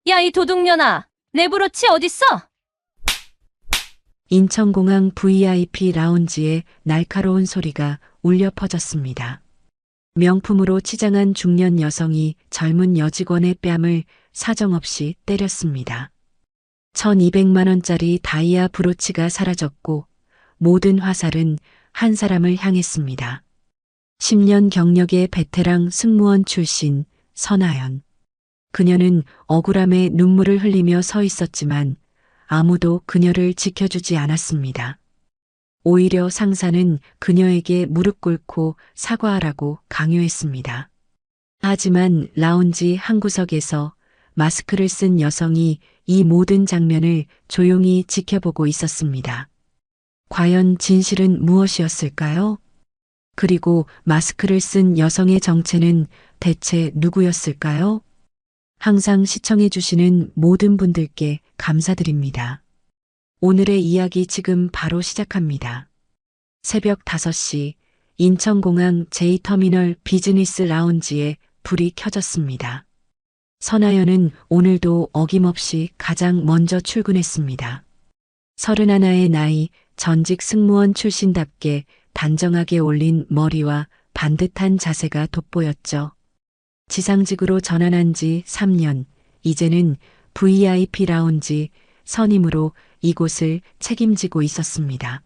야, 이 도둑년아! 내 브로치 어딨어? 인천공항 VIP 라운지에 날카로운 소리가 울려 퍼졌습니다. 명품으로 치장한 중년 여성이 젊은 여직원의 뺨을 사정없이 때렸습니다. 1200만 원짜리 다이아 브로치가 사라졌고 모든 화살은 한 사람을 향했습니다. 10년 경력의 베테랑 승무원 출신 선아연. 그녀는 억울함에 눈물을 흘리며 서 있었지만 아무도 그녀를 지켜주지 않았습니다. 오히려 상사는 그녀에게 무릎 꿇고 사과하라고 강요했습니다. 하지만 라운지 한 구석에서 마스크를 쓴 여성이 이 모든 장면을 조용히 지켜보고 있었습니다. 과연 진실은 무엇이었을까요? 그리고 마스크를 쓴 여성의 정체는 대체 누구였을까요? 항상 시청해주시는 모든 분들께 감사드립니다. 오늘의 이야기 지금 바로 시작합니다. 새벽 5시 인천공항 J터미널 비즈니스 라운지에 불이 켜졌습니다. 선아연은 오늘도 어김없이 가장 먼저 출근했습니다. 31의 나이, 전직 승무원 출신답게 단정하게 올린 머리와 반듯한 자세가 돋보였죠. 지상직으로 전환한 지 3년, 이제는 VIP 라운지 선임으로 이곳을 책임지고 있었습니다.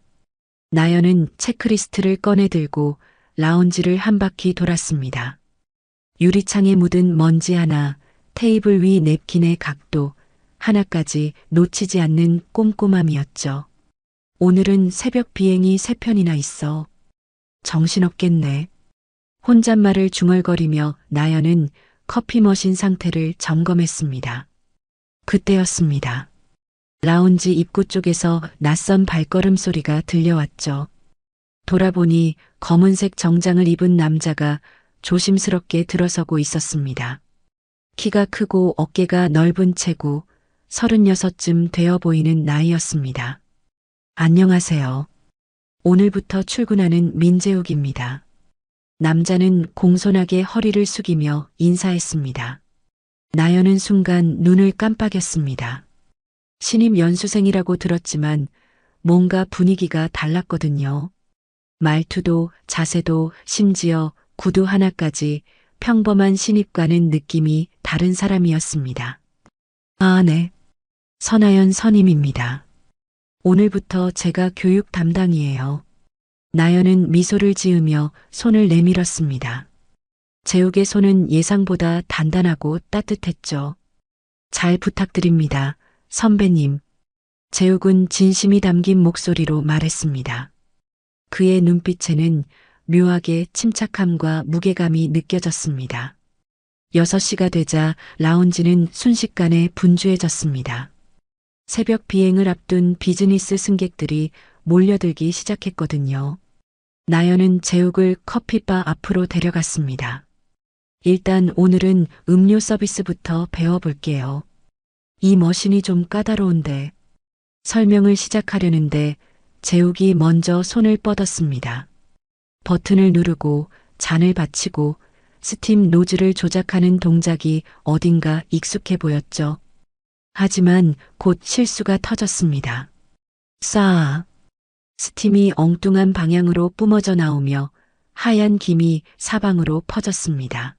나연은 체크리스트를 꺼내들고 라운지를 한 바퀴 돌았습니다. 유리창에 묻은 먼지 하나, 테이블 위 냅킨의 각도, 하나까지 놓치지 않는 꼼꼼함이었죠. 오늘은 새벽 비행이 3편이나 있어. 정신없겠네. 혼잣말을 중얼거리며 나연은 커피 머신 상태를 점검했습니다. 그때였습니다. 라운지 입구 쪽에서 낯선 발걸음 소리가 들려왔죠. 돌아보니 검은색 정장을 입은 남자가 조심스럽게 들어서고 있었습니다. 키가 크고 어깨가 넓은 체구, 36쯤 되어 보이는 나이였습니다. 안녕하세요. 오늘부터 출근하는 민재욱입니다. 남자는 공손하게 허리를 숙이며 인사했습니다. 나연은 순간 눈을 깜빡였습니다. 신입 연수생이라고 들었지만 뭔가 분위기가 달랐거든요. 말투도 자세도 심지어 구두 하나까지 평범한 신입과는 느낌이 다른 사람이었습니다. 아, 네. 선아연 선임입니다. 오늘부터 제가 교육 담당이에요. 나연은 미소를 지으며 손을 내밀었습니다. 재욱의 손은 예상보다 단단하고 따뜻했죠. 잘 부탁드립니다, 선배님. 재욱은 진심이 담긴 목소리로 말했습니다. 그의 눈빛에는 묘하게 침착함과 무게감이 느껴졌습니다. 6시가 되자 라운지는 순식간에 분주해졌습니다. 새벽 비행을 앞둔 비즈니스 승객들이 몰려들기 시작했거든요. 나연은 재욱을 커피바 앞으로 데려갔습니다. 일단 오늘은 음료 서비스부터 배워볼게요. 이 머신이 좀 까다로운데. 설명을 시작하려는데 재욱이 먼저 손을 뻗었습니다. 버튼을 누르고 잔을 받치고 스팀 노즐을 조작하는 동작이 어딘가 익숙해 보였죠. 하지만 곧 실수가 터졌습니다. 싸. 스팀이 엉뚱한 방향으로 뿜어져 나오며 하얀 김이 사방으로 퍼졌습니다.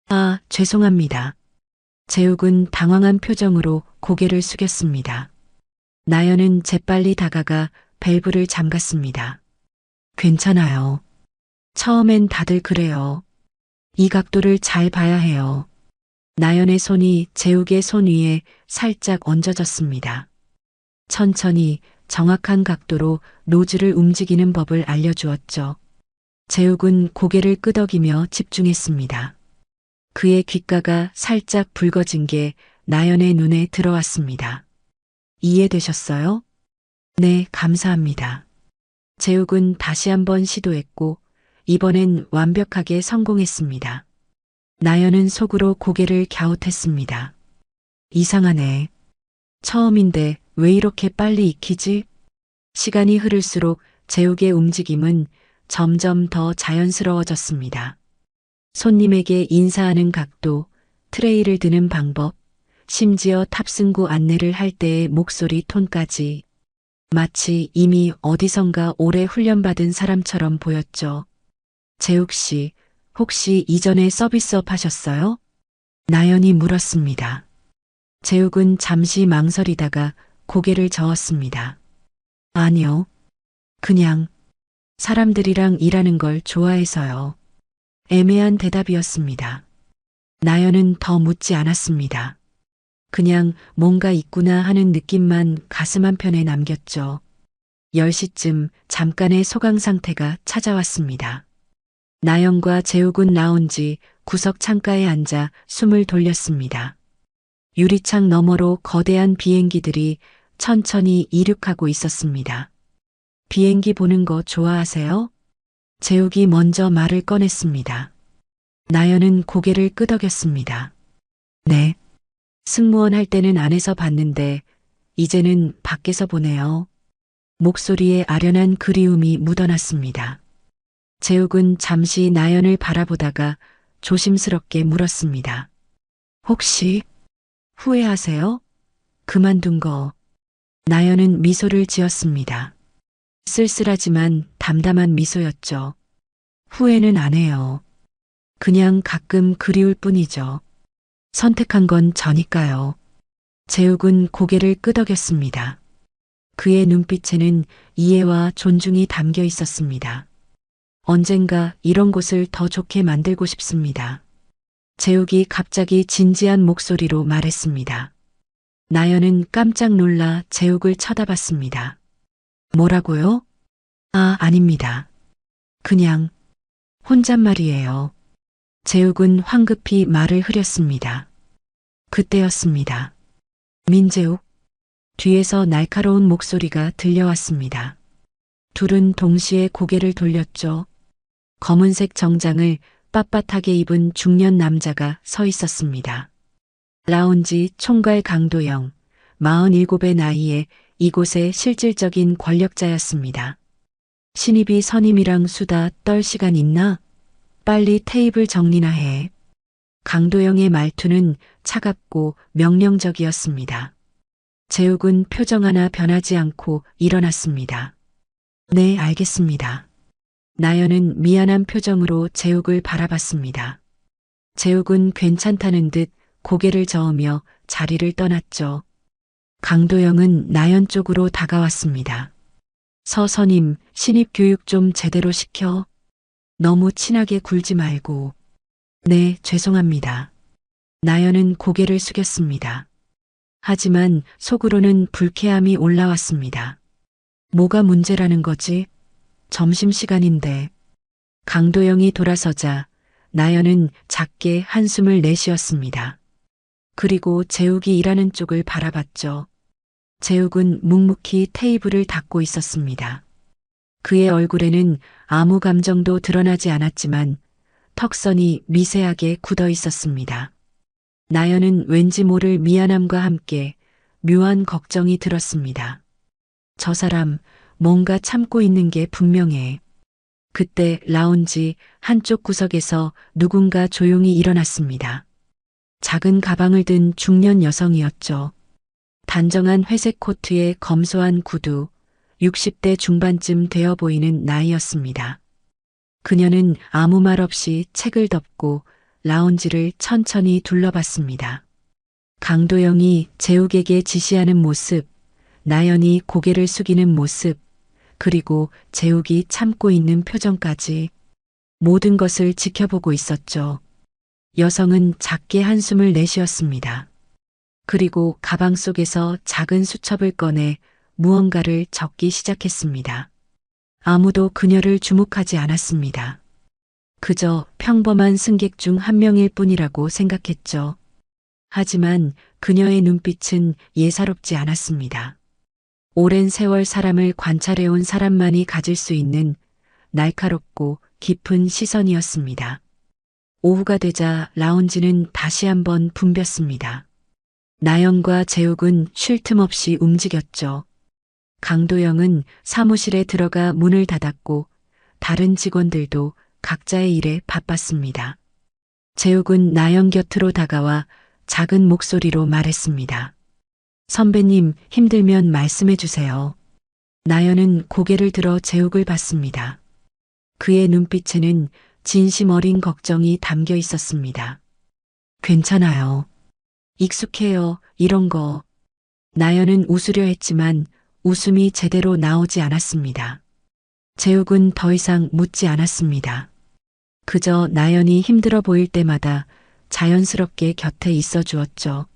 아, 죄송합니다. 재욱은 당황한 표정으로 고개를 숙였습니다. 나연은 재빨리 다가가 밸브를 잠갔습니다. 괜찮아요. 처음엔 다들 그래요. 이 각도를 잘 봐야 해요. 나연의 손이 재욱의 손 위에 살짝 얹어졌습니다. 천천히 정확한 각도로 노즐을 움직이는 법을 알려주었죠. 재욱은 고개를 끄덕이며 집중했습니다. 그의 귓가가 살짝 붉어진 게 나연의 눈에 들어왔습니다. 이해되셨어요? 네, 감사합니다. 재욱은 다시 한번 시도했고 이번엔 완벽하게 성공했습니다. 나연은 속으로 고개를 갸웃했습니다. 이상하네. 처음인데 왜 이렇게 빨리 익히지? 시간이 흐를수록 재욱의 움직임은 점점 더 자연스러워졌습니다. 손님에게 인사하는 각도, 트레이를 드는 방법, 심지어 탑승구 안내를 할 때의 목소리 톤까지 마치 이미 어디선가 오래 훈련받은 사람처럼 보였죠. 재욱 씨, 혹시 이전에 서비스업 하셨어요? 나연이 물었습니다. 재욱은 잠시 망설이다가 고개를 저었습니다. 아니요. 그냥 사람들이랑 일하는 걸 좋아해서요. 애매한 대답이었습니다. 나연은 더 묻지 않았습니다. 그냥 뭔가 있구나 하는 느낌만 가슴 한편에 남겼죠. 10시쯤 잠깐의 소강 상태가 찾아왔습니다. 나연과 재욱은 라운지 구석 창가에 앉아 숨을 돌렸습니다. 유리창 너머로 거대한 비행기들이 천천히 이륙하고 있었습니다. 비행기 보는 거 좋아하세요? 재욱이 먼저 말을 꺼냈습니다. 나연은 고개를 끄덕였습니다. 네. 승무원 할 때는 안에서 봤는데 이제는 밖에서 보네요. 목소리에 아련한 그리움이 묻어났습니다. 재욱은 잠시 나연을 바라보다가 조심스럽게 물었습니다. 혹시 후회하세요? 그만둔 거. 나연은 미소를 지었습니다. 쓸쓸하지만 담담한 미소였죠. 후회는 안 해요. 그냥 가끔 그리울 뿐이죠. 선택한 건 저니까요. 재욱은 고개를 끄덕였습니다. 그의 눈빛에는 이해와 존중이 담겨 있었습니다. 언젠가 이런 곳을 더 좋게 만들고 싶습니다. 재욱이 갑자기 진지한 목소리로 말했습니다. 나연은 깜짝 놀라 재욱을 쳐다봤습니다. 뭐라고요? 아, 아닙니다. 그냥 혼잣말이에요. 재욱은 황급히 말을 흐렸습니다. 그때였습니다. 민재욱. 뒤에서 날카로운 목소리가 들려왔습니다. 둘은 동시에 고개를 돌렸죠. 검은색 정장을 빳빳하게 입은 중년 남자가 서 있었습니다. 라운지 총괄 강도영, 47의 나이에 이곳의 실질적인 권력자였습니다. 신입이 선임이랑 수다 떨 시간 있나? 빨리 테이블 정리나 해. 강도영의 말투는 차갑고 명령적이었습니다. 재욱은 표정 하나 변하지 않고 일어났습니다. 네, 알겠습니다. 나연은 미안한 표정으로 재욱을 바라봤습니다. 재욱은 괜찮다는 듯 고개를 저으며 자리를 떠났죠. 강도영은 나연 쪽으로 다가왔습니다. 서선임, 신입 교육 좀 제대로 시켜. 너무 친하게 굴지 말고. 네, 죄송합니다. 나연은 고개를 숙였습니다. 하지만 속으로는 불쾌함이 올라왔습니다. 뭐가 문제라는 거지? 점심시간인데. 강도영이 돌아서자 나연은 작게 한숨을 내쉬었습니다. 그리고 재욱이 일하는 쪽을 바라봤죠. 재욱은 묵묵히 테이블을 닦고 있었습니다. 그의 얼굴에는 아무 감정도 드러나지 않았지만 턱선이 미세하게 굳어 있었습니다. 나연은 왠지 모를 미안함과 함께 묘한 걱정이 들었습니다. 저 사람 뭔가 참고 있는 게 분명해. 그때 라운지 한쪽 구석에서 누군가 조용히 일어났습니다. 작은 가방을 든 중년 여성이었죠. 단정한 회색 코트에 검소한 구두, 60대 중반쯤 되어 보이는 나이였습니다. 그녀는 아무 말 없이 책을 덮고 라운지를 천천히 둘러봤습니다. 강도영이 재욱에게 지시하는 모습, 나연이 고개를 숙이는 모습, 그리고 재욱이 참고 있는 표정까지 모든 것을 지켜보고 있었죠. 여성은 작게 한숨을 내쉬었습니다. 그리고 가방 속에서 작은 수첩을 꺼내 무언가를 적기 시작했습니다. 아무도 그녀를 주목하지 않았습니다. 그저 평범한 승객 중 한 명일 뿐이라고 생각했죠. 하지만 그녀의 눈빛은 예사롭지 않았습니다. 오랜 세월 사람을 관찰해온 사람만이 가질 수 있는 날카롭고 깊은 시선이었습니다. 오후가 되자 라운지는 다시 한번 붐볐습니다. 나연과 재욱은 쉴 틈 없이 움직였죠. 강도영은 사무실에 들어가 문을 닫았고 다른 직원들도 각자의 일에 바빴습니다. 재욱은 나연 곁으로 다가와 작은 목소리로 말했습니다. 선배님, 힘들면 말씀해 주세요. 나연은 고개를 들어 재욱을 봤습니다. 그의 눈빛에는 진심 어린 걱정이 담겨 있었습니다. 괜찮아요. 익숙해요, 이런 거. 나연은 웃으려 했지만 웃음이 제대로 나오지 않았습니다. 재욱은 더 이상 묻지 않았습니다. 그저 나연이 힘들어 보일 때마다 자연스럽게 곁에 있어 주었죠.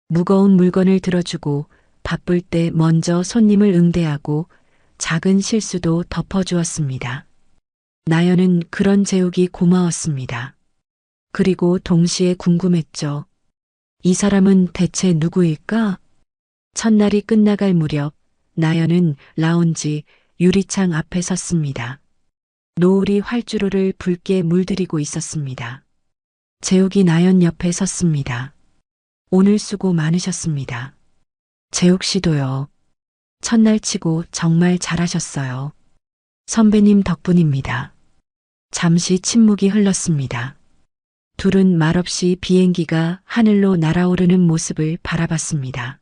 무거운 물건을 들어주고 바쁠 때 먼저 손님을 응대하고 작은 실수도 덮어주었습니다. 나연은 그런 재욱이 고마웠습니다. 그리고 동시에 궁금했죠. 이 사람은 대체 누구일까? 첫날이 끝나갈 무렵 나연은 라운지 유리창 앞에 섰습니다. 노을이 활주로를 붉게 물들이고 있었습니다. 재욱이 나연 옆에 섰습니다. 오늘 수고 많으셨습니다. 재욱 씨도요. 첫날 치고 정말 잘하셨어요. 선배님 덕분입니다. 잠시 침묵이 흘렀습니다. 둘은 말없이 비행기가 하늘로 날아오르는 모습을 바라봤습니다.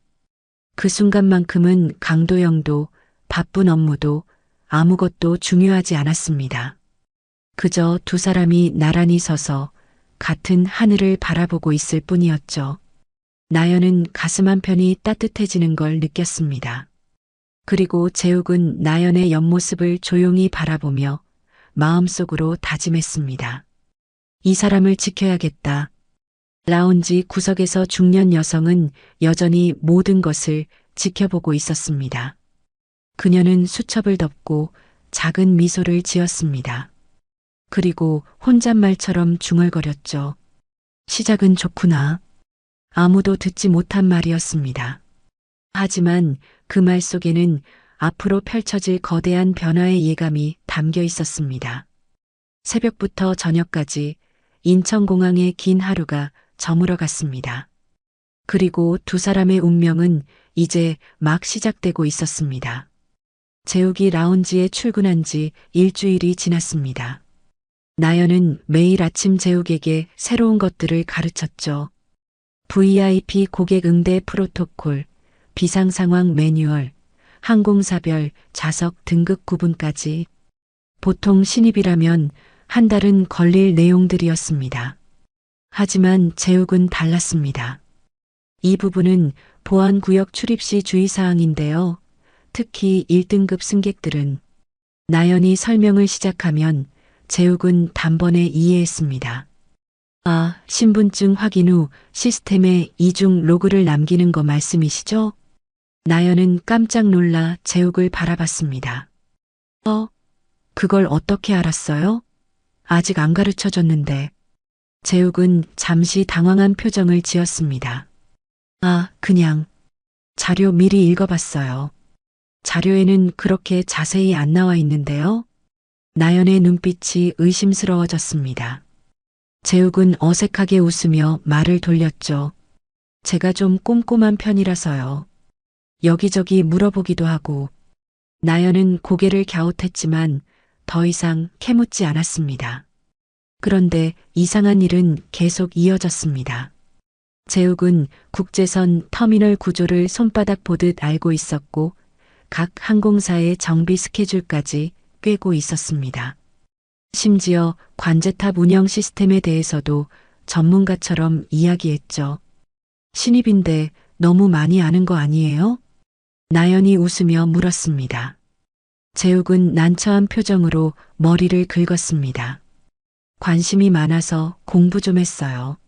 그 순간만큼은 강도영도 바쁜 업무도 아무것도 중요하지 않았습니다. 그저 두 사람이 나란히 서서 같은 하늘을 바라보고 있을 뿐이었죠. 나연은 가슴 한편이 따뜻해지는 걸 느꼈습니다. 그리고 재욱은 나연의 옆모습을 조용히 바라보며 마음속으로 다짐했습니다. 이 사람을 지켜야겠다. 라운지 구석에서 중년 여성은 여전히 모든 것을 지켜보고 있었습니다. 그녀는 수첩을 덮고 작은 미소를 지었습니다. 그리고 혼잣말처럼 중얼거렸죠. 시작은 좋구나. 아무도 듣지 못한 말이었습니다. 하지만 그 말 속에는 앞으로 펼쳐질 거대한 변화의 예감이 담겨 있었습니다. 새벽부터 저녁까지 인천공항의 긴 하루가 저물어 갔습니다. 그리고 두 사람의 운명은 이제 막 시작되고 있었습니다. 재욱이 라운지에 출근한 지 일주일이 지났습니다. 나연은 매일 아침 재욱에게 새로운 것들을 가르쳤죠. VIP 고객 응대 프로토콜, 비상상황 매뉴얼, 항공사별 좌석 등급 구분까지. 보통 신입이라면 한 달은 걸릴 내용들이었습니다. 하지만 재욱은 달랐습니다. 이 부분은 보안구역 출입 시 주의사항인데요. 특히 1등급 승객들은. 나연이 설명을 시작하면 재욱은 단번에 이해했습니다. 아, 신분증 확인 후 시스템에 이중 로그를 남기는 거 말씀이시죠? 나연은 깜짝 놀라 재욱을 바라봤습니다. 그걸 어떻게 알았어요? 아직 안 가르쳐 줬는데. 재욱은 잠시 당황한 표정을 지었습니다. 아, 그냥 자료 미리 읽어봤어요. 자료에는 그렇게 자세히 안 나와 있는데요. 나연의 눈빛이 의심스러워졌습니다. 재욱은 어색하게 웃으며 말을 돌렸죠. 제가 좀 꼼꼼한 편이라서요. 여기저기 물어보기도 하고. 나연은 고개를 갸웃했지만 더 이상 캐묻지 않았습니다. 그런데 이상한 일은 계속 이어졌습니다. 재욱은 국제선 터미널 구조를 손바닥 보듯 알고 있었고 각 항공사의 정비 스케줄까지 꿰고 있었습니다. 심지어 관제탑 운영 시스템에 대해서도 전문가처럼 이야기했죠. 신입인데 너무 많이 아는 거 아니에요? 나연이 웃으며 물었습니다. 재욱은 난처한 표정으로 머리를 긁었습니다. 관심이 많아서 공부 좀 했어요.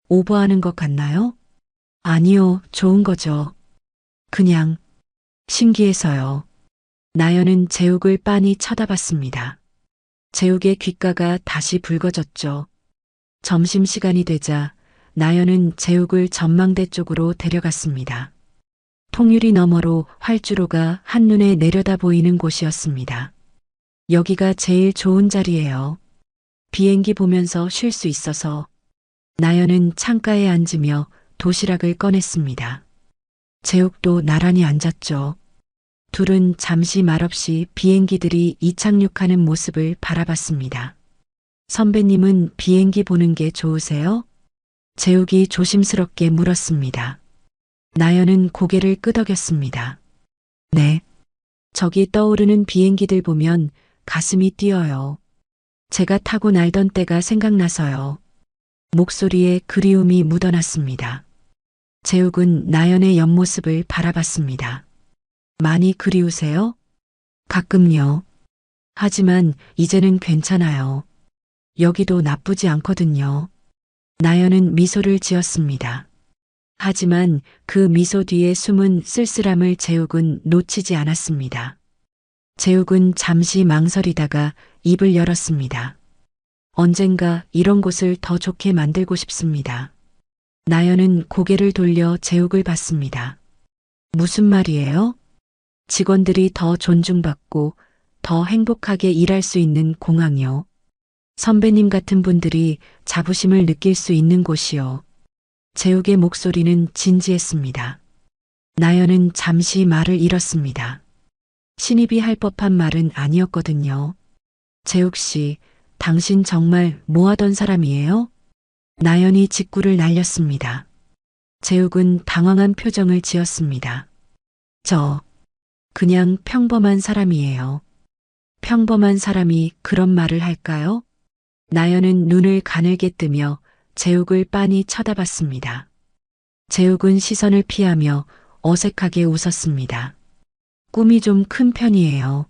오버하는 것 같나요? 아니요, 좋은 거죠. 그냥 신기해서요. 나연은 재욱을 빤히 쳐다봤습니다. 재욱의 귓가가 다시 붉어졌죠. 점심시간이 되자 나연은 재욱을 전망대 쪽으로 데려갔습니다. 통유리 너머로 활주로가 한눈에 내려다 보이는 곳이었습니다. 여기가 제일 좋은 자리예요. 비행기 보면서 쉴 수 있어서. 나연은 창가에 앉으며 도시락을 꺼냈습니다. 재욱도 나란히 앉았죠. 둘은 잠시 말없이 비행기들이 이착륙하는 모습을 바라봤습니다. 선배님은 비행기 보는 게 좋으세요? 재욱이 조심스럽게 물었습니다. 나연은 고개를 끄덕였습니다. 네. 저기 떠오르는 비행기들 보면 가슴이 뛰어요. 제가 타고 날던 때가 생각나서요. 목소리에 그리움이 묻어났습니다. 재욱은 나연의 옆모습을 바라봤습니다. 많이 그리우세요? 가끔요. 하지만 이제는 괜찮아요. 여기도 나쁘지 않거든요. 나연은 미소를 지었습니다. 하지만 그 미소 뒤에 숨은 쓸쓸함을 재욱은 놓치지 않았습니다. 재욱은 잠시 망설이다가 입을 열었습니다. 언젠가 이런 곳을 더 좋게 만들고 싶습니다. 나연은 고개를 돌려 재욱을 봤습니다. 무슨 말이에요? 직원들이 더 존중받고 더 행복하게 일할 수 있는 공항이요. 선배님 같은 분들이 자부심을 느낄 수 있는 곳이요. 재욱의 목소리는 진지했습니다. 나연은 잠시 말을 잃었습니다. 신입이 할 법한 말은 아니었거든요. 재욱 씨, 당신 정말 뭐 하던 사람이에요? 나연이 직구를 날렸습니다. 재욱은 당황한 표정을 지었습니다. 저, 그냥 평범한 사람이에요. 평범한 사람이 그런 말을 할까요? 나연은 눈을 가늘게 뜨며 재욱을 빤히 쳐다봤습니다. 재욱은 시선을 피하며 어색하게 웃었습니다. 꿈이 좀 큰 편이에요.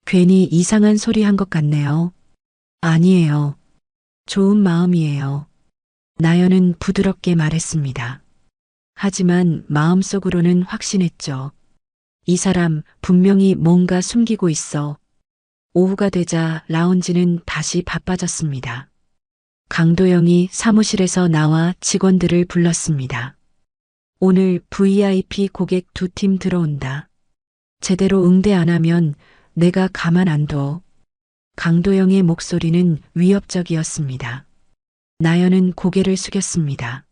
괜히 이상한 소리 한 것 같네요. 아니에요. 좋은 마음이에요. 나연은 부드럽게 말했습니다. 하지만 마음속으로는 확신했죠. 이 사람 분명히 뭔가 숨기고 있어. 오후가 되자 라운지는 다시 바빠졌습니다. 강도영이 사무실에서 나와 직원들을 불렀습니다. 오늘 VIP 고객 2팀 들어온다. 제대로 응대 안 하면 내가 가만 안 둬. 강도영의 목소리는 위협적이었습니다. 나연은 고개를 숙였습니다.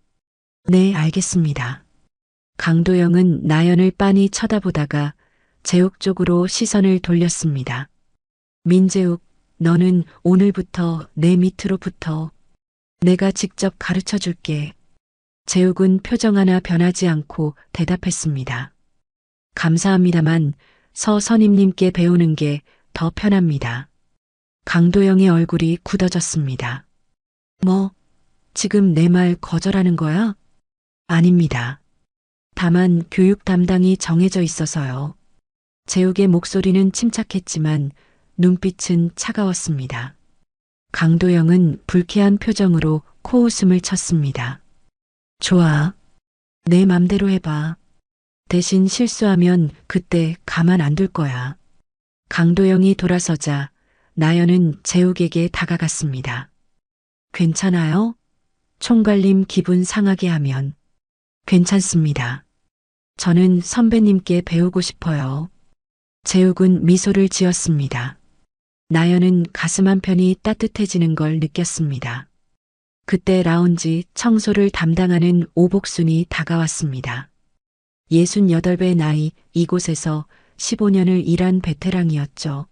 네, 알겠습니다. 강도영은 나연을 빤히 쳐다보다가 재욱 쪽으로 시선을 돌렸습니다. 민재욱, 너는 오늘부터 내 밑으로 붙어. 내가 직접 가르쳐 줄게. 재욱은 표정 하나 변하지 않고 대답했습니다. 감사합니다만 서 선임님께 배우는 게 더 편합니다. 강도영의 얼굴이 굳어졌습니다. 뭐, 지금 내 말 거절하는 거야? 아닙니다. 다만 교육 담당이 정해져 있어서요. 재욱의 목소리는 침착했지만 눈빛은 차가웠습니다. 강도영은 불쾌한 표정으로 코웃음을 쳤습니다. 좋아. 내 맘대로 해봐. 대신 실수하면 그때 가만 안 둘 거야. 강도영이 돌아서자 나연은 재욱에게 다가갔습니다. 괜찮아요? 총괄님 기분 상하게 하면. 괜찮습니다. 저는 선배님께 배우고 싶어요. 재욱은 미소를 지었습니다. 나연은 가슴 한편이 따뜻해지는 걸 느꼈습니다. 그때 라운지 청소를 담당하는 오복순이 다가왔습니다. 68배 나이 이곳에서 15년을 일한 베테랑이었죠.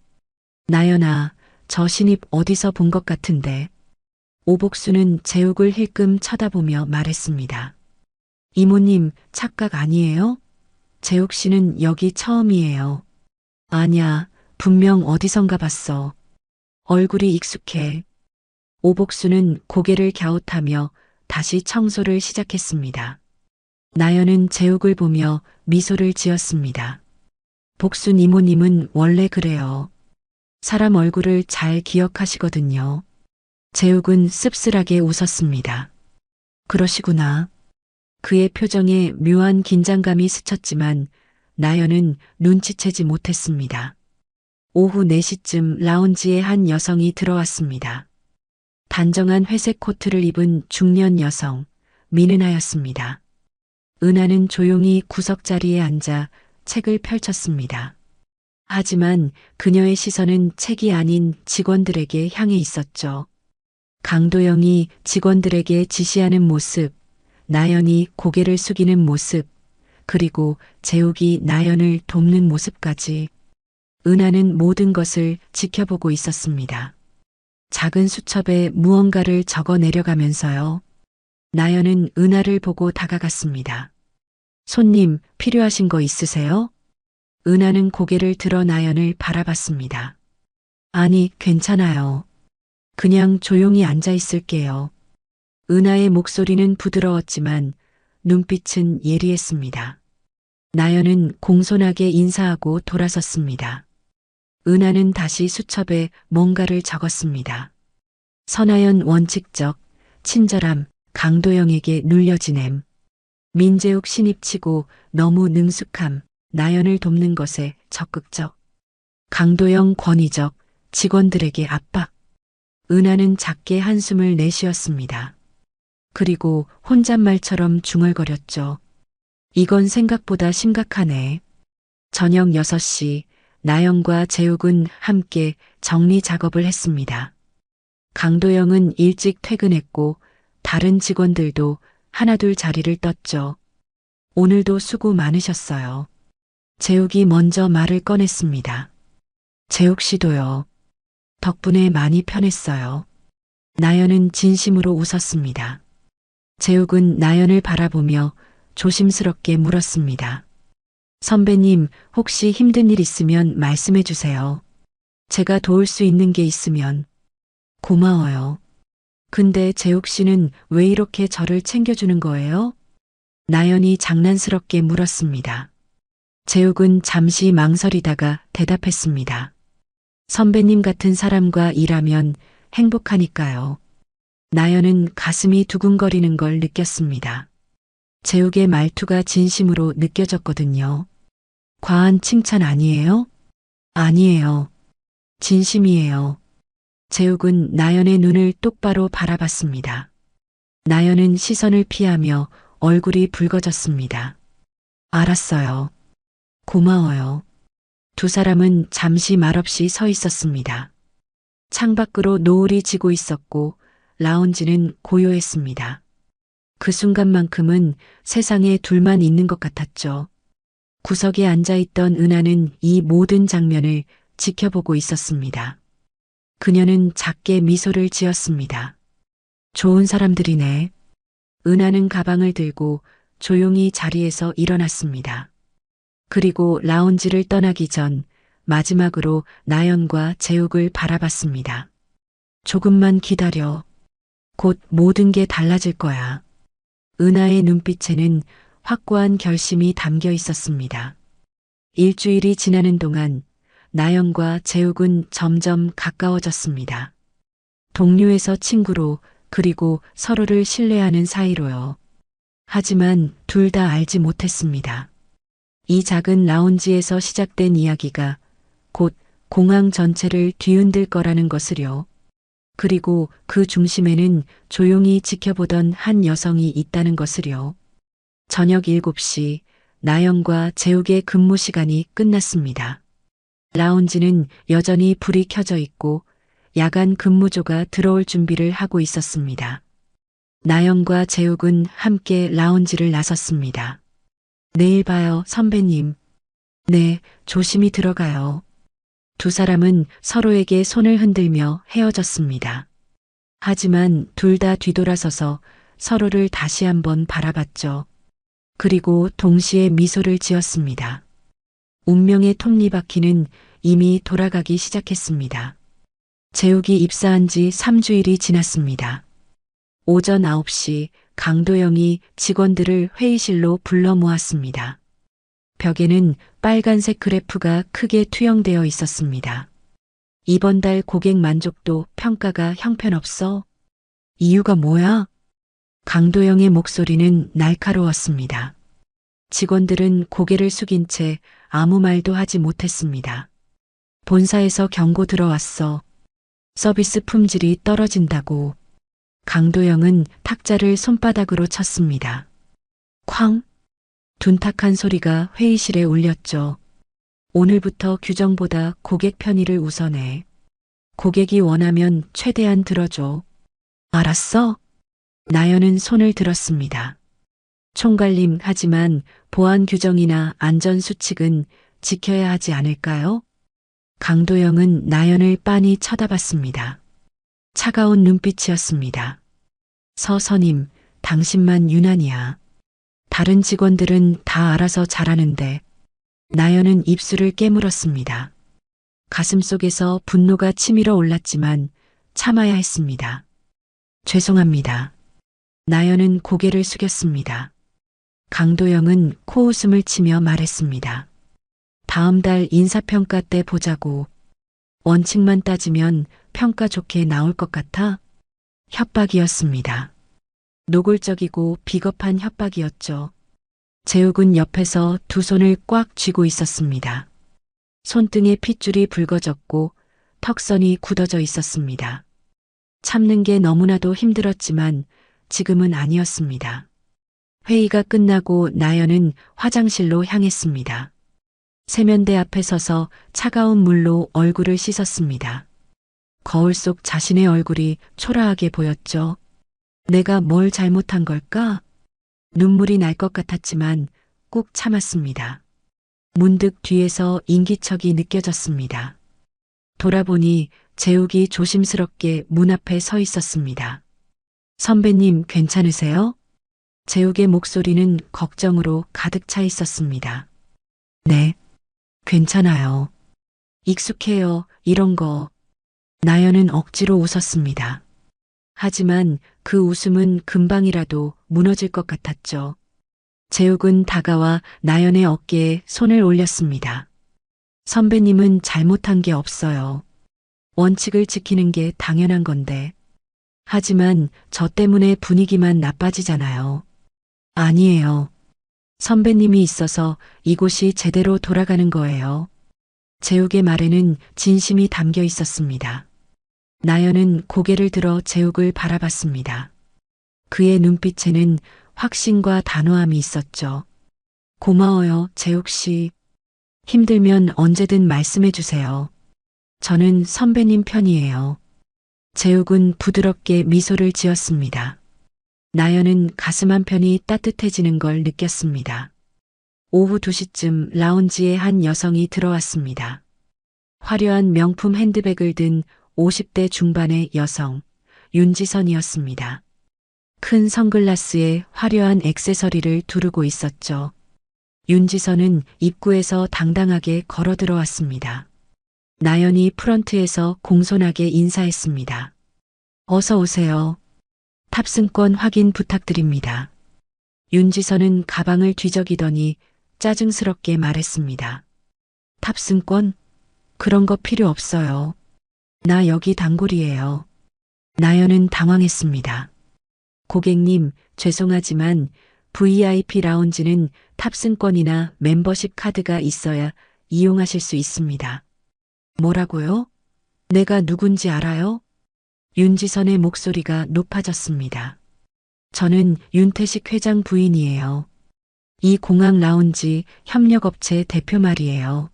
나연아, 저 신입 어디서 본 것 같은데. 오복순은 재욱을 힐끔 쳐다보며 말했습니다. 이모님, 착각 아니에요? 재욱 씨는 여기 처음이에요. 아냐, 분명 어디선가 봤어. 얼굴이 익숙해. 오복순은 고개를 갸웃하며 다시 청소를 시작했습니다. 나연은 재욱을 보며 미소를 지었습니다. 복순 이모님은 원래 그래요. 사람 얼굴을 잘 기억하시거든요. 재욱은 씁쓸하게 웃었습니다. 그러시구나. 그의 표정에 묘한 긴장감이 스쳤지만 나연은 눈치채지 못했습니다. 오후 4시쯤 라운지에 한 여성이 들어왔습니다. 단정한 회색 코트를 입은 중년 여성, 민은하였습니다. 은하는 조용히 구석자리에 앉아 책을 펼쳤습니다. 하지만 그녀의 시선은 책이 아닌 직원들에게 향해 있었죠. 강도영이 직원들에게 지시하는 모습, 나연이 고개를 숙이는 모습, 그리고 재욱이 나연을 돕는 모습까지. 은하는 모든 것을 지켜보고 있었습니다. 작은 수첩에 무언가를 적어 내려가면서요. 나연은 은하를 보고 다가갔습니다. 손님, 필요하신 거 있으세요? 은하는 고개를 들어 나연을 바라봤습니다. 아니, 괜찮아요. 그냥 조용히 앉아 있을게요. 은하의 목소리는 부드러웠지만 눈빛은 예리했습니다. 나연은 공손하게 인사하고 돌아섰습니다. 은하는 다시 수첩에 뭔가를 적었습니다. 선하연 원칙적, 친절함, 강도영에게 눌려지냄. 민재욱 신입치고 너무 능숙함, 나연을 돕는 것에 적극적. 강도영 권위적, 직원들에게 압박. 은하는 작게 한숨을 내쉬었습니다. 그리고 혼잣말처럼 중얼거렸죠. 이건 생각보다 심각하네. 저녁 6시 나연과 재욱은 함께 정리 작업을 했습니다. 강도영은 일찍 퇴근했고 다른 직원들도 하나둘 자리를 떴죠. 오늘도 수고 많으셨어요. 재욱이 먼저 말을 꺼냈습니다. 재욱 씨도요. 덕분에 많이 편했어요. 나연은 진심으로 웃었습니다. 재욱은 나연을 바라보며 조심스럽게 물었습니다. 선배님, 혹시 힘든 일 있으면 말씀해 주세요. 제가 도울 수 있는 게 있으면. 고마워요. 근데 재욱 씨는 왜 이렇게 저를 챙겨주는 거예요? 나연이 장난스럽게 물었습니다. 재욱은 잠시 망설이다가 대답했습니다. 선배님 같은 사람과 일하면 행복하니까요. 나연은 가슴이 두근거리는 걸 느꼈습니다. 재욱의 말투가 진심으로 느껴졌거든요. 과한 칭찬 아니에요? 아니에요. 진심이에요. 재욱은 나연의 눈을 똑바로 바라봤습니다. 나연은 시선을 피하며 얼굴이 붉어졌습니다. 알았어요. 고마워요. 두 사람은 잠시 말없이 서 있었습니다. 창밖으로 노을이 지고 있었고 라운지는 고요했습니다. 그 순간만큼은 세상에 둘만 있는 것 같았죠. 구석에 앉아있던 은하는 이 모든 장면을 지켜보고 있었습니다. 그녀는 작게 미소를 지었습니다. 좋은 사람들이네. 은하는 가방을 들고 조용히 자리에서 일어났습니다. 그리고 라운지를 떠나기 전 마지막으로 나연과 재욱을 바라봤습니다. 조금만 기다려. 곧 모든 게 달라질 거야. 은하의 눈빛에는 확고한 결심이 담겨 있었습니다. 일주일이 지나는 동안 나연과 재욱은 점점 가까워졌습니다. 동료에서 친구로 그리고 서로를 신뢰하는 사이로요. 하지만 둘 다 알지 못했습니다. 이 작은 라운지에서 시작된 이야기가 곧 공항 전체를 뒤흔들 거라는 것을요. 그리고 그 중심에는 조용히 지켜보던 한 여성이 있다는 것을요. 저녁 7시 나연과 재욱의 근무 시간이 끝났습니다. 라운지는 여전히 불이 켜져 있고 야간 근무조가 들어올 준비를 하고 있었습니다. 나연과 재욱은 함께 라운지를 나섰습니다. 내일 봐요, 선배님. 네, 조심히 들어가요. 두 사람은 서로에게 손을 흔들며 헤어졌습니다. 하지만 둘 다 뒤돌아서서 서로를 다시 한번 바라봤죠. 그리고 동시에 미소를 지었습니다. 운명의 톱니바퀴는 이미 돌아가기 시작했습니다. 재욱이 입사한 지 3주일이 지났습니다. 오전 9시 강도영이 직원들을 회의실로 불러 모았습니다. 벽에는 빨간색 그래프가 크게 투영되어 있었습니다. 이번 달 고객 만족도 평가가 형편없어? 이유가 뭐야? 강도영의 목소리는 날카로웠습니다. 직원들은 고개를 숙인 채 아무 말도 하지 못했습니다. 본사에서 경고 들어왔어. 서비스 품질이 떨어진다고. 강도영은 탁자를 손바닥으로 쳤습니다. 쾅! 둔탁한 소리가 회의실에 울렸죠. 오늘부터 규정보다 고객 편의를 우선해. 고객이 원하면 최대한 들어줘. 알았어? 나연은 손을 들었습니다. 총괄님, 하지만 보안 규정이나 안전 수칙은 지켜야 하지 않을까요? 강도영은 나연을 빤히 쳐다봤습니다. 차가운 눈빛이었습니다. 서선임, 당신만 유난이야. 다른 직원들은 다 알아서 잘하는데. 나연은 입술을 깨물었습니다. 가슴속에서 분노가 치밀어 올랐지만 참아야 했습니다. 죄송합니다. 나연은 고개를 숙였습니다. 강도영은 코웃음을 치며 말했습니다. 다음 달 인사평가 때 보자고. 원칙만 따지면 평가 좋게 나올 것 같아? 협박이었습니다. 노골적이고 비겁한 협박이었죠. 재욱은 옆에서 두 손을 꽉 쥐고 있었습니다. 손등에 핏줄이 붉어졌고 턱선이 굳어져 있었습니다. 참는 게 너무나도 힘들었지만 지금은 아니었습니다. 회의가 끝나고 나연은 화장실로 향했습니다. 세면대 앞에 서서 차가운 물로 얼굴을 씻었습니다. 거울 속 자신의 얼굴이 초라하게 보였죠. 내가 뭘 잘못한 걸까? 눈물이 날 것 같았지만 꾹 참았습니다. 문득 뒤에서 인기척이 느껴졌습니다. 돌아보니 재욱이 조심스럽게 문 앞에 서 있었습니다. 선배님 괜찮으세요? 재욱의 목소리는 걱정으로 가득 차 있었습니다. 네, 괜찮아요. 익숙해요, 이런 거. 나연은 억지로 웃었습니다. 하지만 그 웃음은 금방이라도 무너질 것 같았죠. 재욱은 다가와 나연의 어깨에 손을 올렸습니다. 선배님은 잘못한 게 없어요. 원칙을 지키는 게 당연한 건데. 하지만 저 때문에 분위기만 나빠지잖아요. 아니에요. 선배님이 있어서 이곳이 제대로 돌아가는 거예요. 재욱의 말에는 진심이 담겨 있었습니다. 나연은 고개를 들어 재욱을 바라봤습니다. 그의 눈빛에는 확신과 단호함이 있었죠. 고마워요, 재욱 씨. 힘들면 언제든 말씀해 주세요. 저는 선배님 편이에요. 재욱은 부드럽게 미소를 지었습니다. 나연은 가슴 한편이 따뜻해지는 걸 느꼈습니다. 오후 2시쯤 라운지에 한 여성이 들어왔습니다. 화려한 명품 핸드백을 든 50대 중반의 여성, 윤지선이었습니다. 큰 선글라스에 화려한 액세서리를 두르고 있었죠. 윤지선은 입구에서 당당하게 걸어 들어왔습니다. 나연이 프런트에서 공손하게 인사했습니다. 어서 오세요. 탑승권 확인 부탁드립니다. 윤지선은 가방을 뒤적이더니 짜증스럽게 말했습니다. 탑승권? 그런 거 필요 없어요. 나 여기 단골이에요. 나연은 당황했습니다. 고객님, 죄송하지만 VIP 라운지는 탑승권이나 멤버십 카드가 있어야 이용하실 수 있습니다. 뭐라고요? 내가 누군지 알아요? 윤지선의 목소리가 높아졌습니다. 저는 윤태식 회장 부인이에요. 이 공항 라운지 협력업체 대표 말이에요.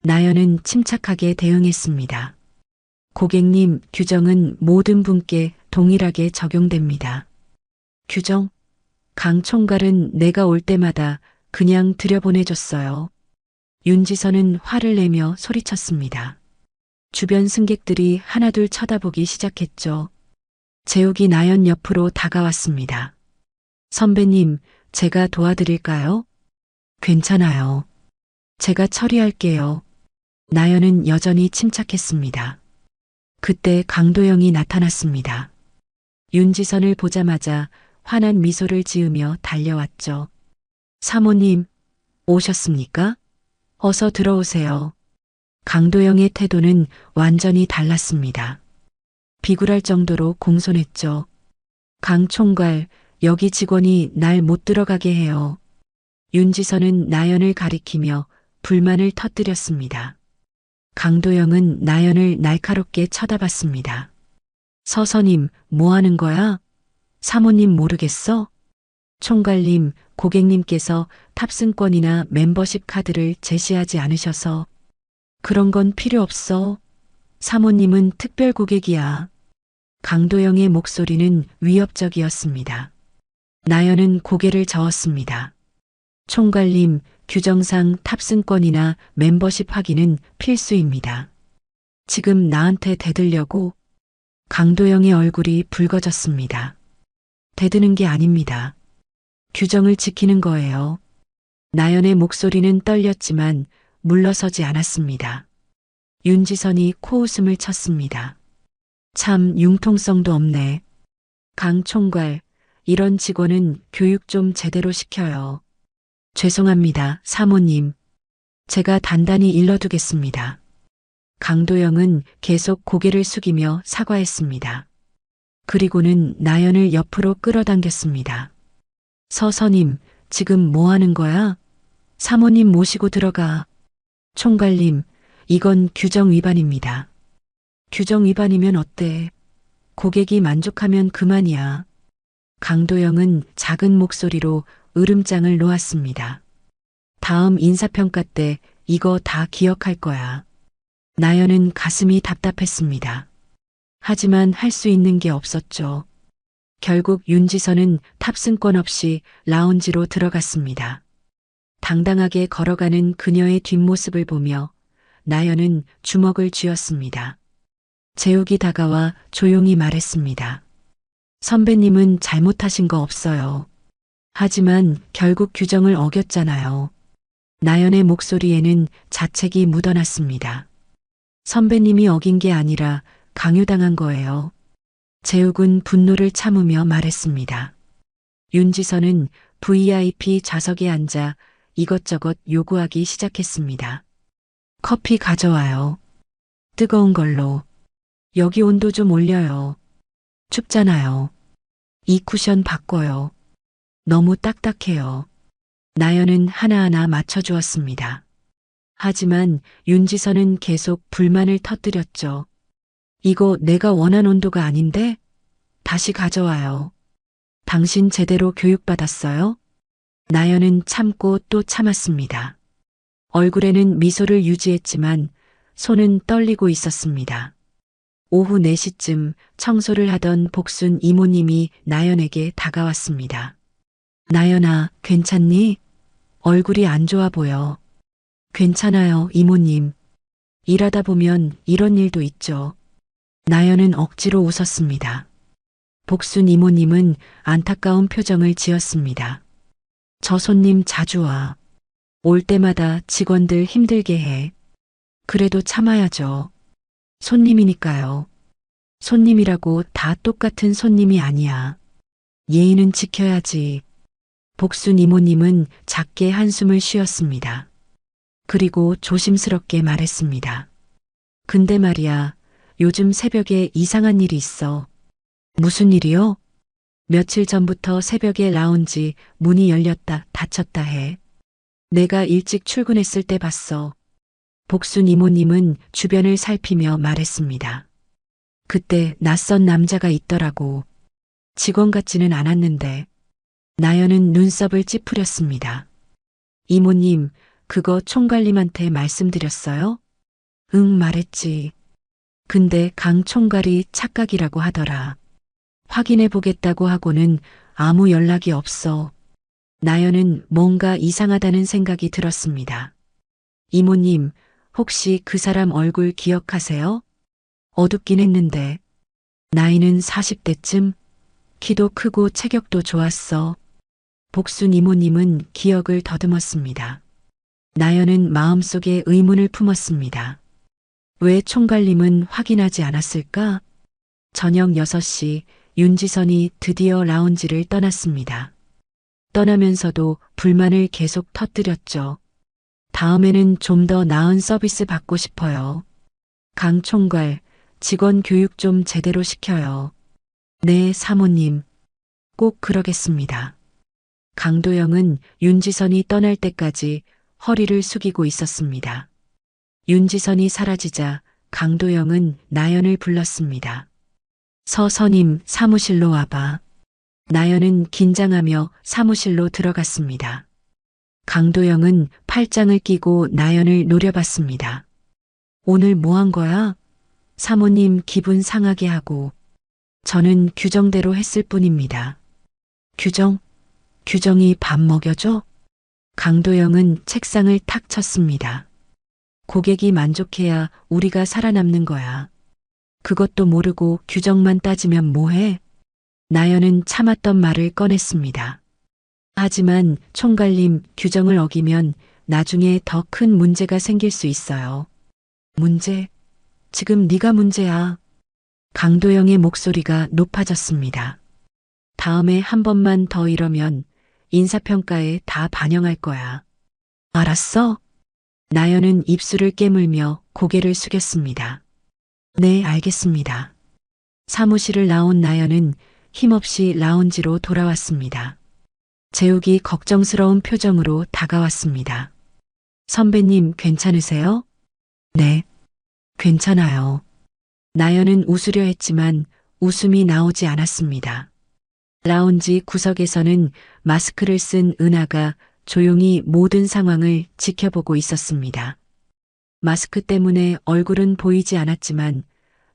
나연은 침착하게 대응했습니다. 고객님, 규정은 모든 분께 동일하게 적용됩니다. 규정? 강 총괄은 내가 올 때마다 그냥 들여보내줬어요. 윤지선은 화를 내며 소리쳤습니다. 주변 승객들이 하나둘 쳐다보기 시작했죠. 재욱이 나연 옆으로 다가왔습니다. 선배님, 제가 도와드릴까요? 괜찮아요. 제가 처리할게요. 나연은 여전히 침착했습니다. 그때 강도영이 나타났습니다. 윤지선을 보자마자 환한 미소를 지으며 달려왔죠. 사모님, 오셨습니까? 어서 들어오세요. 강도영의 태도는 완전히 달랐습니다. 비굴할 정도로 공손했죠. 강 총괄, 여기 직원이 날 못 들어가게 해요. 윤지선은 나연을 가리키며 불만을 터뜨렸습니다. 강도영은 나연을 날카롭게 쳐다봤습니다. 서서님, 뭐 하는 거야? 사모님 모르겠어? 총괄님, 고객님께서 탑승권이나 멤버십 카드를 제시하지 않으셔서 그런 건 필요 없어. 사모님은 특별 고객이야. 강도영의 목소리는 위협적이었습니다. 나연은 고개를 저었습니다. 총괄님, 규정상 탑승권이나 멤버십 확인은 필수입니다. 지금 나한테 대들려고? 강도영의 얼굴이 붉어졌습니다. 대드는 게 아닙니다. 규정을 지키는 거예요. 나연의 목소리는 떨렸지만 물러서지 않았습니다. 윤지선이 코웃음을 쳤습니다. 참 융통성도 없네. 강 총괄, 이런 직원은 교육 좀 제대로 시켜요. 죄송합니다, 사모님. 제가 단단히 일러두겠습니다. 강도영은 계속 고개를 숙이며 사과했습니다. 그리고는 나연을 옆으로 끌어당겼습니다. 서선임, 지금 뭐 하는 거야? 사모님 모시고 들어가. 총괄님, 이건 규정 위반입니다. 규정 위반이면 어때? 고객이 만족하면 그만이야. 강도영은 작은 목소리로 으름장을 놓았습니다. 다음 인사평가 때 이거 다 기억할 거야. 나연은 가슴이 답답했습니다. 하지만 할 수 있는 게 없었죠. 결국 윤지선은 탑승권 없이 라운지로 들어갔습니다. 당당하게 걸어가는 그녀의 뒷모습을 보며 나연은 주먹을 쥐었습니다. 재욱이 다가와 조용히 말했습니다. 선배님은 잘못하신 거 없어요. 하지만 결국 규정을 어겼잖아요. 나연의 목소리에는 자책이 묻어났습니다. 선배님이 어긴 게 아니라 강요당한 거예요. 재욱은 분노를 참으며 말했습니다. 윤지선은 VIP 좌석에 앉아 이것저것 요구하기 시작했습니다. 커피 가져와요. 뜨거운 걸로. 여기 온도 좀 올려요. 춥잖아요. 이 쿠션 바꿔요. 너무 딱딱해요. 나연은 하나하나 맞춰주었습니다. 하지만 윤지선은 계속 불만을 터뜨렸죠. 이거 내가 원한 온도가 아닌데? 다시 가져와요. 당신 제대로 교육받았어요? 나연은 참고 또 참았습니다. 얼굴에는 미소를 유지했지만 손은 떨리고 있었습니다. 오후 4시쯤 청소를 하던 복순 이모님이 나연에게 다가왔습니다. 나연아, 괜찮니? 얼굴이 안 좋아 보여. 괜찮아요, 이모님. 일하다 보면 이런 일도 있죠. 나연은 억지로 웃었습니다. 복순 이모님은 안타까운 표정을 지었습니다. 저 손님 자주 와. 올 때마다 직원들 힘들게 해. 그래도 참아야죠. 손님이니까요. 손님이라고 다 똑같은 손님이 아니야. 예의는 지켜야지. 복순 이모님은 작게 한숨을 쉬었습니다. 그리고 조심스럽게 말했습니다. 근데 말이야, 요즘 새벽에 이상한 일이 있어. 무슨 일이요? 며칠 전부터 새벽에 라운지 문이 열렸다 닫혔다 해. 내가 일찍 출근했을 때 봤어. 복순 이모님은 주변을 살피며 말했습니다. 그때 낯선 남자가 있더라고. 직원 같지는 않았는데. 나연은 눈썹을 찌푸렸습니다. 이모님, 그거 총괄님한테 말씀드렸어요? 응, 말했지. 근데 강 총괄이 착각이라고 하더라. 확인해 보겠다고 하고는 아무 연락이 없어. 나연은 뭔가 이상하다는 생각이 들었습니다. 이모님, 혹시 그 사람 얼굴 기억하세요? 어둡긴 했는데. 나이는 40대쯤? 키도 크고 체격도 좋았어. 복순 이모님은 기억을 더듬었습니다. 나연은 마음속에 의문을 품었습니다. 왜 총괄님은 확인하지 않았을까? 저녁 6시 윤지선이 드디어 라운지를 떠났습니다. 떠나면서도 불만을 계속 터뜨렸죠. 다음에는 좀 더 나은 서비스 받고 싶어요. 강 총괄, 직원 교육 좀 제대로 시켜요. 네, 사모님. 꼭 그러겠습니다. 강도영은 윤지선이 떠날 때까지 허리를 숙이고 있었습니다. 윤지선이 사라지자 강도영은 나연을 불렀습니다. 서선임, 사무실로 와봐. 나연은 긴장하며 사무실로 들어갔습니다. 강도영은 팔짱을 끼고 나연을 노려봤습니다. 오늘 뭐 한 거야? 사모님 기분 상하게 하고. 저는 규정대로 했을 뿐입니다. 규정? 규정이 밥 먹여줘? 강도영은 책상을 탁 쳤습니다. 고객이 만족해야 우리가 살아남는 거야. 그것도 모르고 규정만 따지면 뭐해? 나연은 참았던 말을 꺼냈습니다. 하지만 총괄님, 규정을 어기면 나중에 더 큰 문제가 생길 수 있어요. 문제? 지금 네가 문제야. 강도영의 목소리가 높아졌습니다. 다음에 한 번만 더 이러면 인사평가에 다 반영할 거야. 알았어? 나연은 입술을 깨물며 고개를 숙였습니다. 네, 알겠습니다. 사무실을 나온 나연은 힘없이 라운지로 돌아왔습니다. 재욱이 걱정스러운 표정으로 다가왔습니다. 선배님, 괜찮으세요? 네, 괜찮아요. 나연은 웃으려 했지만 웃음이 나오지 않았습니다. 라운지 구석에서는 마스크를 쓴 은하가 조용히 모든 상황을 지켜보고 있었습니다. 마스크 때문에 얼굴은 보이지 않았지만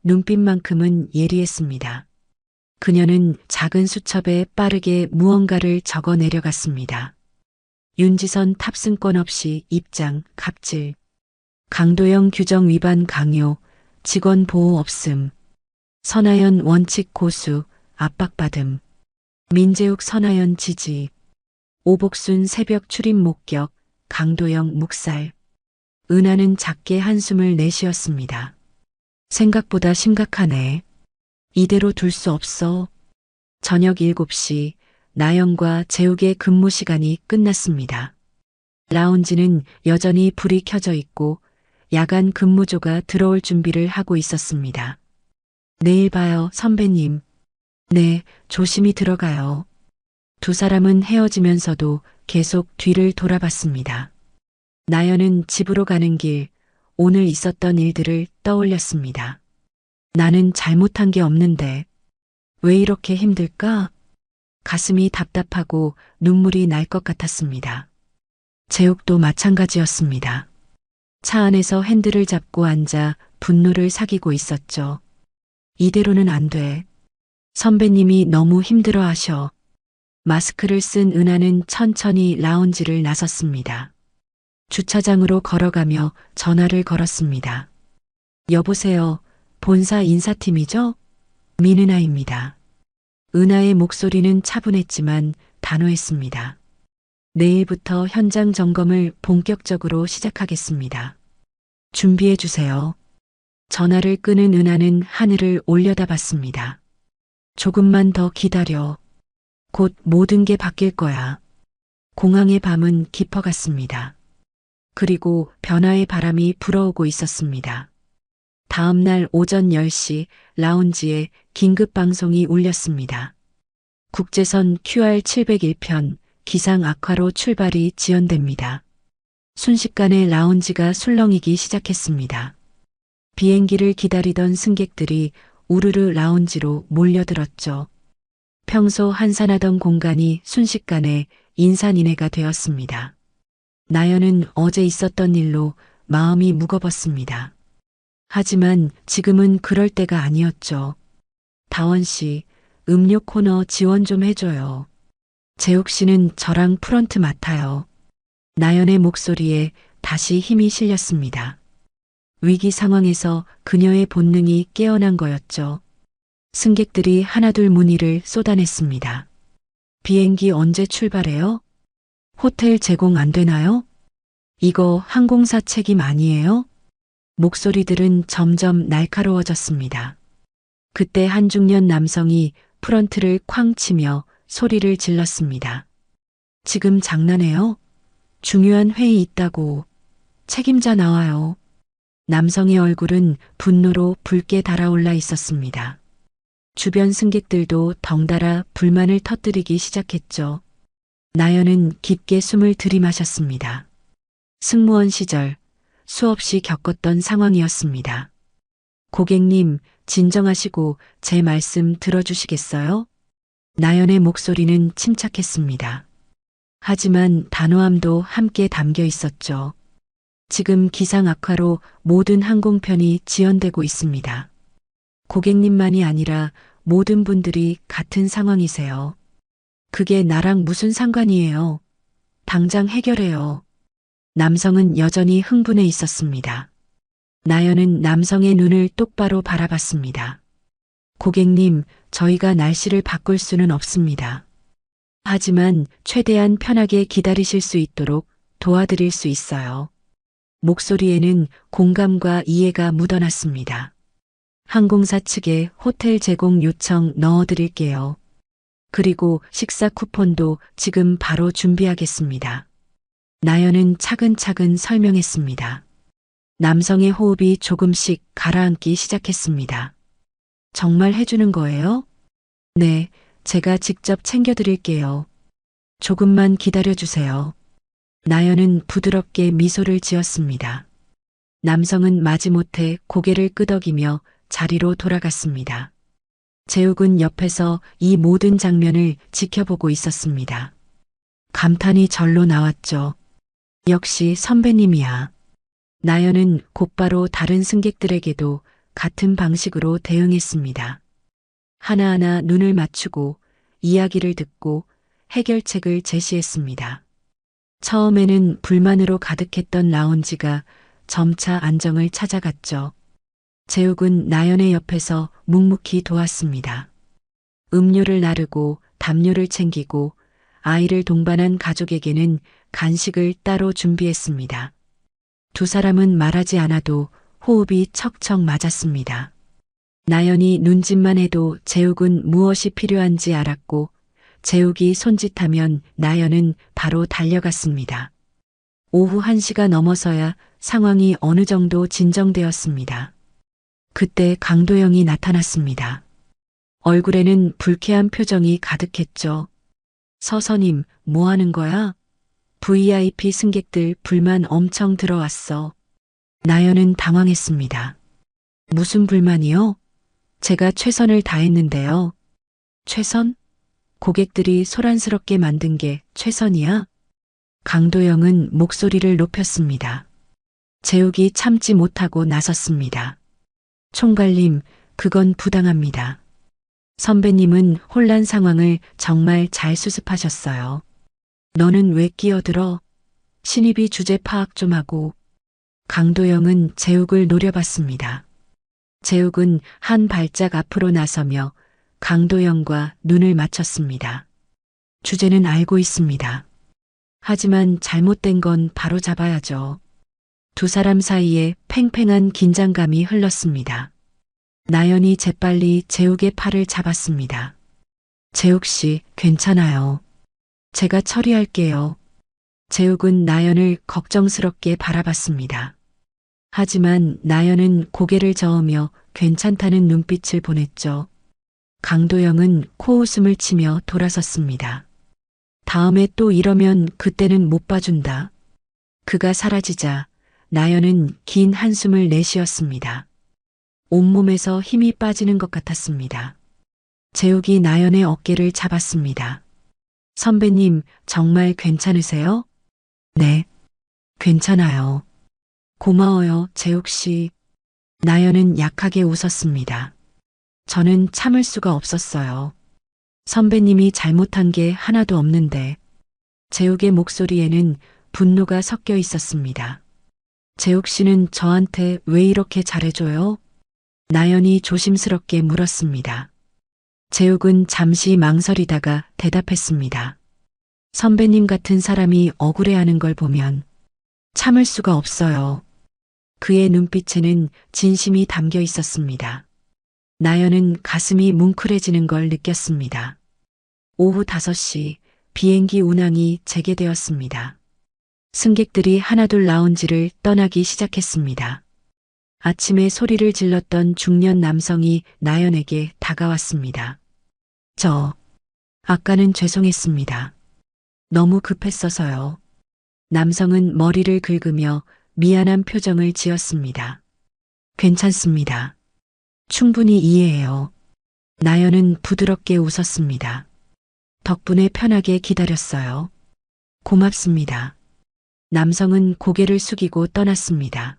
눈빛만큼은 예리했습니다. 그녀는 작은 수첩에 빠르게 무언가를 적어 내려갔습니다. 윤지선 탑승권 없이 입장, 갑질. 강도영 규정 위반 강요, 직원 보호 없음. 선하연 원칙 고수, 압박받음. 민재욱 선하연 지지. 오복순 새벽 출입 목격, 강도영 묵살. 은하는 작게 한숨을 내쉬었습니다. 생각보다 심각하네. 이대로 둘 수 없어. 저녁 7시 나영과 재욱의 근무 시간이 끝났습니다. 라운지는 여전히 불이 켜져 있고 야간 근무조가 들어올 준비를 하고 있었습니다. 내일 봐요, 선배님. 네, 조심히 들어가요. 두 사람은 헤어지면서도 계속 뒤를 돌아봤습니다. 나연은 집으로 가는 길, 오늘 있었던 일들을 떠올렸습니다. 나는 잘못한 게 없는데 왜 이렇게 힘들까? 가슴이 답답하고 눈물이 날 것 같았습니다. 재욱도 마찬가지였습니다. 차 안에서 핸들을 잡고 앉아 분노를 사귀고 있었죠. 이대로는 안 돼. 선배님이 너무 힘들어 하셔. 마스크를 쓴 은하는 천천히 라운지를 나섰습니다. 주차장으로 걸어가며 전화를 걸었습니다. 여보세요. 본사 인사팀이죠? 민은아입니다. 은하의 목소리는 차분했지만 단호했습니다. 내일부터 현장 점검을 본격적으로 시작하겠습니다. 준비해 주세요. 전화를 끄는 은하는 하늘을 올려다봤습니다. 조금만 더 기다려. 곧 모든 게 바뀔 거야. 공항의 밤은 깊어갔습니다. 그리고 변화의 바람이 불어오고 있었습니다. 다음 날 오전 10시 라운지에 긴급 방송이 울렸습니다. 국제선 QR701편 기상 악화로 출발이 지연됩니다. 순식간에 라운지가 술렁이기 시작했습니다. 비행기를 기다리던 승객들이 우르르 라운지로 몰려들었죠. 평소 한산하던 공간이 순식간에 인산인해가 되었습니다. 나연은 어제 있었던 일로 마음이 무거웠습니다. 하지만 지금은 그럴 때가 아니었죠. 다원 씨, 음료 코너 지원 좀 해줘요. 재욱 씨는 저랑 프런트 맡아요. 나연의 목소리에 다시 힘이 실렸습니다. 위기 상황에서 그녀의 본능이 깨어난 거였죠. 승객들이 하나둘 문의를 쏟아냈습니다. 비행기 언제 출발해요? 호텔 제공 안 되나요? 이거 항공사 책임 아니에요? 목소리들은 점점 날카로워졌습니다. 그때 한 중년 남성이 프런트를 쾅 치며 소리를 질렀습니다. 지금 장난해요? 중요한 회의 있다고. 책임자 나와요. 남성의 얼굴은 분노로 붉게 달아올라 있었습니다. 주변 승객들도 덩달아 불만을 터뜨리기 시작했죠. 나연은 깊게 숨을 들이마셨습니다. 승무원 시절 수없이 겪었던 상황이었습니다. 고객님, 진정하시고 제 말씀 들어주시겠어요? 나연의 목소리는 침착했습니다. 하지만 단호함도 함께 담겨 있었죠. 지금 기상 악화로 모든 항공편이 지연되고 있습니다. 고객님만이 아니라 모든 분들이 같은 상황이세요. 그게 나랑 무슨 상관이에요? 당장 해결해요. 남성은 여전히 흥분해 있었습니다. 나연은 남성의 눈을 똑바로 바라봤습니다. 고객님, 저희가 날씨를 바꿀 수는 없습니다. 하지만 최대한 편하게 기다리실 수 있도록 도와드릴 수 있어요. 목소리에는 공감과 이해가 묻어났습니다. 항공사 측에 호텔 제공 요청 넣어드릴게요. 그리고 식사 쿠폰도 지금 바로 준비하겠습니다. 나연은 차근차근 설명했습니다. 남성의 호흡이 조금씩 가라앉기 시작했습니다. 정말 해주는 거예요? 네, 제가 직접 챙겨드릴게요. 조금만 기다려주세요. 나연은 부드럽게 미소를 지었습니다. 남성은 마지못해 고개를 끄덕이며 자리로 돌아갔습니다. 재욱은 옆에서 이 모든 장면을 지켜보고 있었습니다. 감탄이 절로 나왔죠. 역시 선배님이야. 나연은 곧바로 다른 승객들에게도 같은 방식으로 대응했습니다. 하나하나 눈을 맞추고 이야기를 듣고 해결책을 제시했습니다. 처음에는 불만으로 가득했던 라운지가 점차 안정을 찾아갔죠. 재욱은 나연의 옆에서 묵묵히 도왔습니다. 음료를 나르고 담요를 챙기고 아이를 동반한 가족에게는 간식을 따로 준비했습니다. 두 사람은 말하지 않아도 호흡이 척척 맞았습니다. 나연이 눈짓만 해도 재욱은 무엇이 필요한지 알았고 재욱이 손짓하면 나연은 바로 달려갔습니다. 오후 1시가 넘어서야 상황이 어느 정도 진정되었습니다. 그때 강도영이 나타났습니다. 얼굴에는 불쾌한 표정이 가득했죠. 서서님, 뭐 하는 거야? VIP 승객들 불만 엄청 들어왔어. 나연은 당황했습니다. 무슨 불만이요? 제가 최선을 다했는데요. 최선? 고객들이 소란스럽게 만든 게 최선이야? 강도영은 목소리를 높였습니다. 재욱이 참지 못하고 나섰습니다. 총괄님, 그건 부당합니다. 선배님은 혼란 상황을 정말 잘 수습하셨어요. 너는 왜 끼어들어? 신입이 주제 파악 좀 하고. 강도영은 재욱을 노려봤습니다. 재욱은 한 발짝 앞으로 나서며 강도영과 눈을 맞췄습니다. 주제는 알고 있습니다. 하지만 잘못된 건 바로 잡아야죠. 두 사람 사이에 팽팽한 긴장감이 흘렀습니다. 나연이 재빨리 재욱의 팔을 잡았습니다. 재욱 씨, 괜찮아요. 제가 처리할게요. 재욱은 나연을 걱정스럽게 바라봤습니다. 하지만 나연은 고개를 저으며 괜찮다는 눈빛을 보냈죠. 강도영은 코웃음을 치며 돌아섰습니다. 다음에 또 이러면 그때는 못 봐준다. 그가 사라지자 나연은 긴 한숨을 내쉬었습니다. 온몸에서 힘이 빠지는 것 같았습니다. 재욱이 나연의 어깨를 잡았습니다. 선배님, 정말 괜찮으세요? 네, 괜찮아요. 고마워요, 재욱 씨. 나연은 약하게 웃었습니다. 저는 참을 수가 없었어요. 선배님이 잘못한 게 하나도 없는데. 재욱의 목소리에는 분노가 섞여 있었습니다. 재욱 씨는 저한테 왜 이렇게 잘해줘요? 나연이 조심스럽게 물었습니다. 재욱은 잠시 망설이다가 대답했습니다. 선배님 같은 사람이 억울해하는 걸 보면 참을 수가 없어요. 그의 눈빛에는 진심이 담겨 있었습니다. 나연은 가슴이 뭉클해지는 걸 느꼈습니다. 오후 5시 비행기 운항이 재개되었습니다. 승객들이 하나둘 라운지를 떠나기 시작했습니다. 아침에 소리를 질렀던 중년 남성이 나연에게 다가왔습니다. 아까는 죄송했습니다. 너무 급했어서요. 남성은 머리를 긁으며 미안한 표정을 지었습니다. 괜찮습니다. 충분히 이해해요. 나연은 부드럽게 웃었습니다. 덕분에 편하게 기다렸어요. 고맙습니다. 남성은 고개를 숙이고 떠났습니다.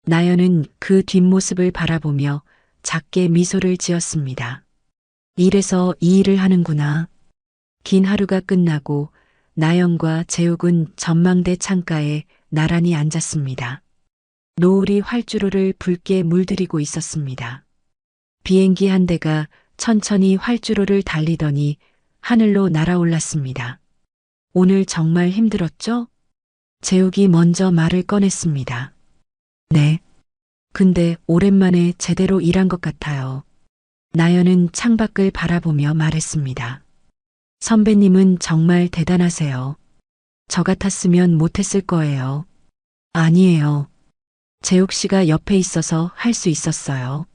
나연은 그 뒷모습을 바라보며 작게 미소를 지었습니다. 이래서 이 일을 하는구나. 긴 하루가 끝나고 나연과 재욱은 전망대 창가에 나란히 앉았습니다. 노을이 활주로를 붉게 물들이고 있었습니다. 비행기 한 대가 천천히 활주로를 달리더니 하늘로 날아올랐습니다. 오늘 정말 힘들었죠? 재욱이 먼저 말을 꺼냈습니다. 네. 근데 오랜만에 제대로 일한 것 같아요. 나연은 창밖을 바라보며 말했습니다. 선배님은 정말 대단하세요. 저 같았으면 못했을 거예요. 아니에요. 재욱 씨가 옆에 있어서 할 수 있었어요.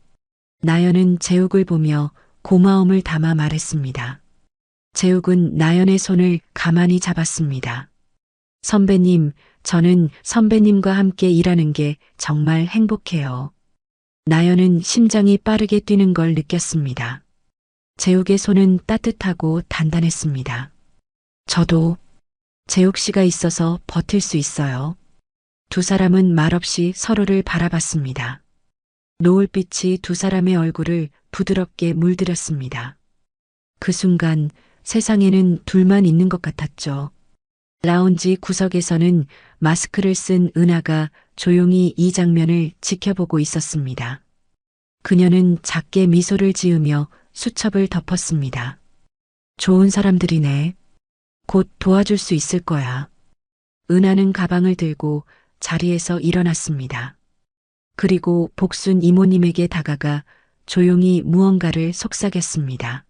나연은 재욱을 보며 고마움을 담아 말했습니다. 재욱은 나연의 손을 가만히 잡았습니다. 선배님, 저는 선배님과 함께 일하는 게 정말 행복해요. 나연은 심장이 빠르게 뛰는 걸 느꼈습니다. 재욱의 손은 따뜻하고 단단했습니다. 저도 재욱 씨가 있어서 버틸 수 있어요. 두 사람은 말없이 서로를 바라봤습니다. 노을빛이 두 사람의 얼굴을 부드럽게 물들였습니다. 그 순간 세상에는 둘만 있는 것 같았죠. 라운지 구석에서는 마스크를 쓴 은하가 조용히 이 장면을 지켜보고 있었습니다. 그녀는 작게 미소를 지으며 수첩을 덮었습니다. 좋은 사람들이네. 곧 도와줄 수 있을 거야. 은하는 가방을 들고 자리에서 일어났습니다. 그리고 복순 이모님에게 다가가 조용히 무언가를 속삭였습니다.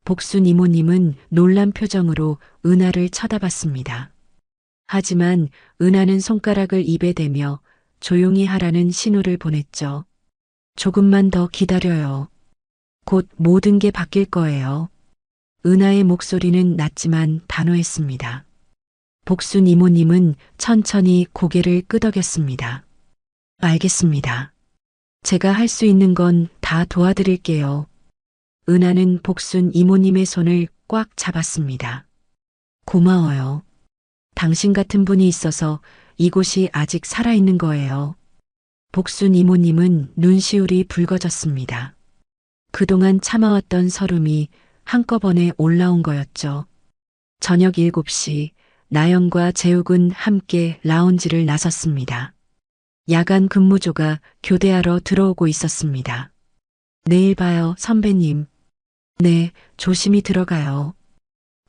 복순 이모님은 놀란 표정으로 은하를 쳐다봤습니다. 하지만 은하는 손가락을 입에 대며 조용히 하라는 신호를 보냈죠. 조금만 더 기다려요. 곧 모든 게 바뀔 거예요. 은하의 목소리는 낮지만 단호했습니다. 복순 이모님은 천천히 고개를 끄덕였습니다. 알겠습니다. 제가 할 수 있는 건 다 도와드릴게요. 은하는 복순 이모님의 손을 꽉 잡았습니다. 고마워요. 당신 같은 분이 있어서 이곳이 아직 살아있는 거예요. 복순 이모님은 눈시울이 붉어졌습니다. 그동안 참아왔던 서름이 한꺼번에 올라온 거였죠. 저녁 7시 나연과 재욱은 함께 라운지를 나섰습니다. 야간 근무조가 교대하러 들어오고 있었습니다. 내일 봐요, 선배님. 네, 조심히 들어가요.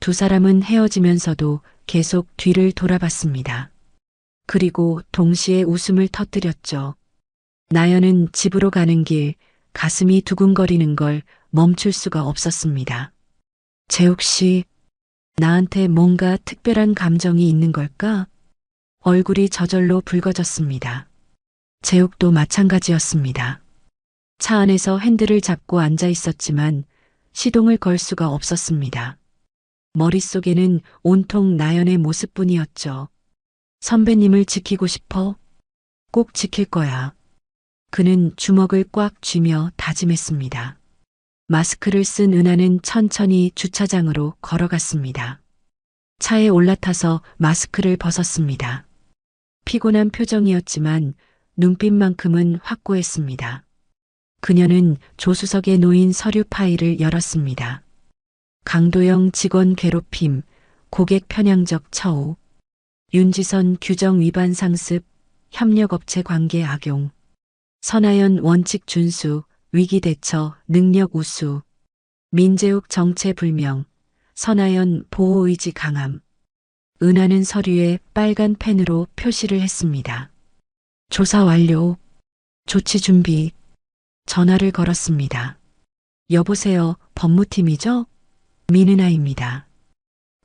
두 사람은 헤어지면서도 계속 뒤를 돌아봤습니다. 그리고 동시에 웃음을 터뜨렸죠. 나연은 집으로 가는 길 가슴이 두근거리는 걸 멈출 수가 없었습니다. 재욱 씨, 나한테 뭔가 특별한 감정이 있는 걸까? 얼굴이 저절로 붉어졌습니다. 재욱도 마찬가지였습니다. 차 안에서 핸들을 잡고 앉아 있었지만 시동을 걸 수가 없었습니다. 머릿속에는 온통 나연의 모습뿐이었죠. 선배님을 지키고 싶어? 꼭 지킬 거야. 그는 주먹을 꽉 쥐며 다짐했습니다. 마스크를 쓴 은하는 천천히 주차장으로 걸어갔습니다. 차에 올라타서 마스크를 벗었습니다. 피곤한 표정이었지만 눈빛만큼은 확고했습니다. 그녀는 조수석에 놓인 서류 파일을 열었습니다. 강도영 직원 괴롭힘, 고객 편향적 처우, 윤지선 규정 위반 상습, 협력업체 관계 악용, 선하연 원칙 준수, 위기 대처, 능력 우수, 민재욱 정체 불명, 선하연 보호 의지 강함. 은하는 서류에 빨간 펜으로 표시를 했습니다. 조사 완료. 조치 준비. 전화를 걸었습니다. 여보세요, 법무팀이죠? 민은아입니다.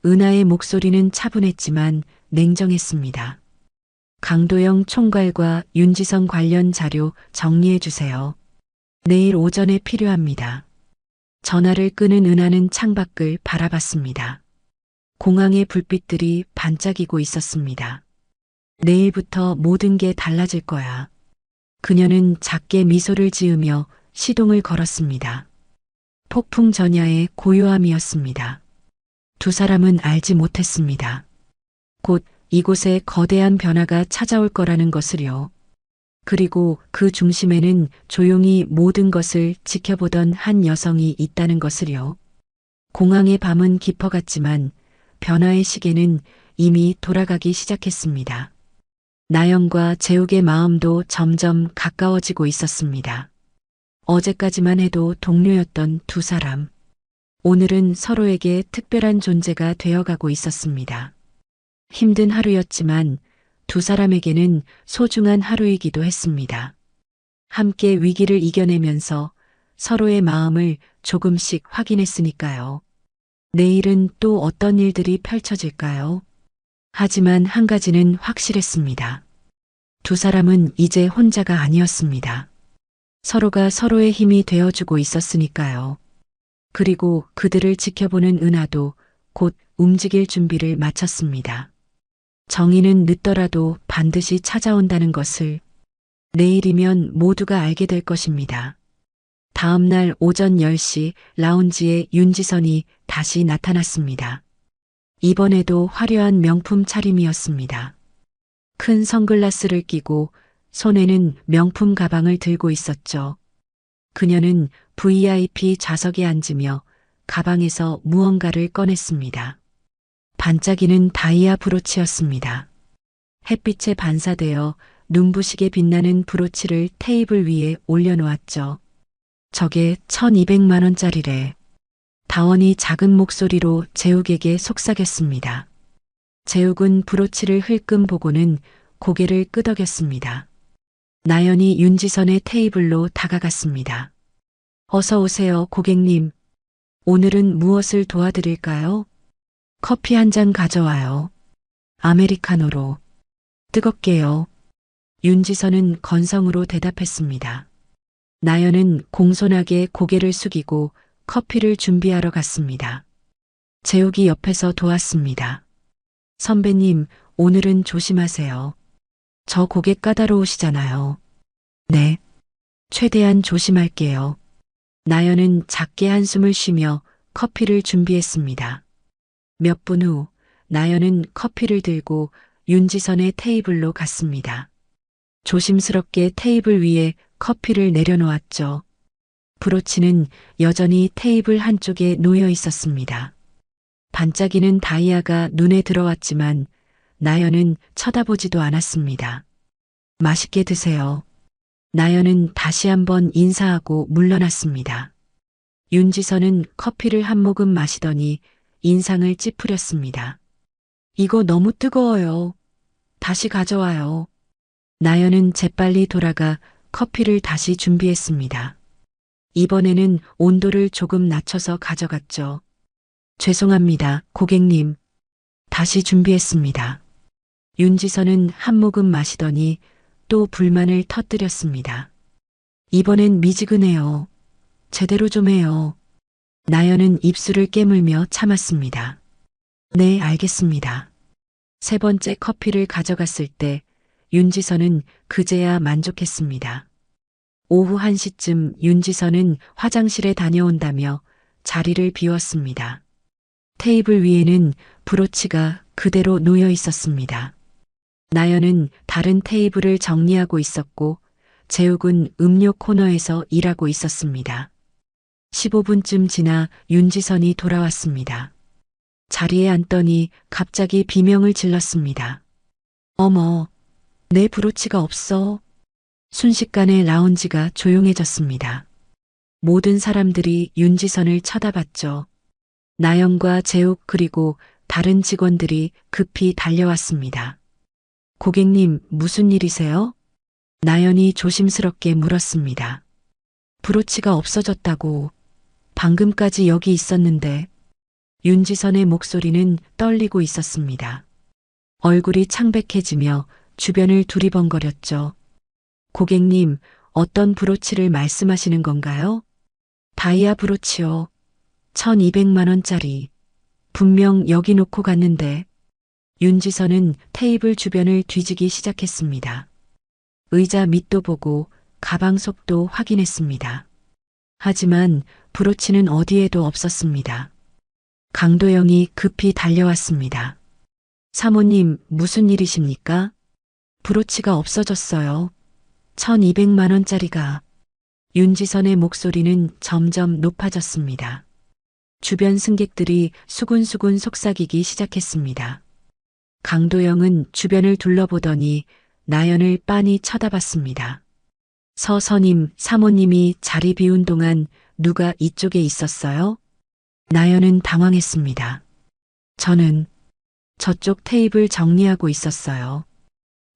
은하의 목소리는 차분했지만 냉정했습니다. 강도영 총괄과 윤지성 관련 자료 정리해 주세요. 내일 오전에 필요합니다. 전화를 끄는 은하는 창밖을 바라봤습니다. 공항의 불빛들이 반짝이고 있었습니다. 내일부터 모든 게 달라질 거야. 그녀는 작게 미소를 지으며 시동을 걸었습니다. 폭풍 전야의 고요함이었습니다. 두 사람은 알지 못했습니다. 곧 이곳에 거대한 변화가 찾아올 거라는 것을요. 그리고 그 중심에는 조용히 모든 것을 지켜보던 한 여성이 있다는 것을요. 공항의 밤은 깊어갔지만 변화의 시계는 이미 돌아가기 시작했습니다. 나영과 재욱의 마음도 점점 가까워지고 있었습니다. 어제까지만 해도 동료였던 두 사람. 오늘은 서로에게 특별한 존재가 되어가고 있었습니다. 힘든 하루였지만 두 사람에게는 소중한 하루이기도 했습니다. 함께 위기를 이겨내면서 서로의 마음을 조금씩 확인했으니까요. 내일은 또 어떤 일들이 펼쳐질까요? 하지만 한 가지는 확실했습니다. 두 사람은 이제 혼자가 아니었습니다. 서로가 서로의 힘이 되어주고 있었으니까요. 그리고 그들을 지켜보는 은하도 곧 움직일 준비를 마쳤습니다. 정의는 늦더라도 반드시 찾아온다는 것을 내일이면 모두가 알게 될 것입니다. 다음 날 오전 10시 라운지에 윤지선이 다시 나타났습니다. 이번에도 화려한 명품 차림이었습니다. 큰 선글라스를 끼고 손에는 명품 가방을 들고 있었죠. 그녀는 VIP 좌석에 앉으며 가방에서 무언가를 꺼냈습니다. 반짝이는 다이아 브로치였습니다. 햇빛에 반사되어 눈부시게 빛나는 브로치를 테이블 위에 올려놓았죠. 저게 1200만 원짜리래. 다원이 작은 목소리로 재욱에게 속삭였습니다. 재욱은 브로치를 흘끔 보고는 고개를 끄덕였습니다. 나연이 윤지선의 테이블로 다가갔습니다. 어서 오세요, 고객님. 오늘은 무엇을 도와드릴까요? 커피 한 잔 가져와요. 아메리카노로. 뜨겁게요. 윤지선은 건성으로 대답했습니다. 나연은 공손하게 고개를 숙이고 커피를 준비하러 갔습니다. 재욱이 옆에서 도왔습니다. 선배님, 오늘은 조심하세요. 저 고객 까다로우시잖아요. 네. 최대한 조심할게요. 나연은 작게 한숨을 쉬며 커피를 준비했습니다. 몇 분 후, 나연은 커피를 들고 윤지선의 테이블로 갔습니다. 조심스럽게 테이블 위에 커피를 내려놓았죠. 브로치는 여전히 테이블 한쪽에 놓여 있었습니다. 반짝이는 다이아가 눈에 들어왔지만 나연은 쳐다보지도 않았습니다. 맛있게 드세요. 나연은 다시 한번 인사하고 물러났습니다. 윤지선은 커피를 한 모금 마시더니 인상을 찌푸렸습니다. 이거 너무 뜨거워요. 다시 가져와요. 나연은 재빨리 돌아가 커피를 다시 준비했습니다. 이번에는 온도를 조금 낮춰서 가져갔죠. 죄송합니다, 고객님. 다시 준비했습니다. 윤지선은 한 모금 마시더니 또 불만을 터뜨렸습니다. 이번엔 미지근해요. 제대로 좀 해요. 나연은 입술을 깨물며 참았습니다. 네, 알겠습니다. 세 번째 커피를 가져갔을 때 윤지선은 그제야 만족했습니다. 오후 1시쯤 윤지선은 화장실에 다녀온다며 자리를 비웠습니다. 테이블 위에는 브로치가 그대로 놓여 있었습니다. 나연은 다른 테이블을 정리하고 있었고 재욱은 음료 코너에서 일하고 있었습니다. 15분쯤 지나 윤지선이 돌아왔습니다. 자리에 앉더니 갑자기 비명을 질렀습니다. 어머, 내 브로치가 없어. 순식간에 라운지가 조용해졌습니다. 모든 사람들이 윤지선을 쳐다봤죠. 나연과 재욱 그리고 다른 직원들이 급히 달려왔습니다. 고객님, 무슨 일이세요? 나연이 조심스럽게 물었습니다. 브로치가 없어졌다고. 방금까지 여기 있었는데. 윤지선의 목소리는 떨리고 있었습니다. 얼굴이 창백해지며 주변을 두리번거렸죠. 고객님, 어떤 브로치를 말씀하시는 건가요? 다이아 브로치요. 1200만 원짜리. 분명 여기 놓고 갔는데. 윤지선은 테이블 주변을 뒤지기 시작했습니다. 의자 밑도 보고 가방 속도 확인했습니다. 하지만 브로치는 어디에도 없었습니다. 강도영이 급히 달려왔습니다. 사모님, 무슨 일이십니까? 브로치가 없어졌어요. 1200만 원짜리가. 윤지선의 목소리는 점점 높아졌습니다. 주변 승객들이 수군수군 속삭이기 시작했습니다. 강도영은 주변을 둘러보더니 나연을 빤히 쳐다봤습니다. 서선임, 사모님이 자리 비운 동안 누가 이쪽에 있었어요? 나연은 당황했습니다. 저는 저쪽 테이블 정리하고 있었어요.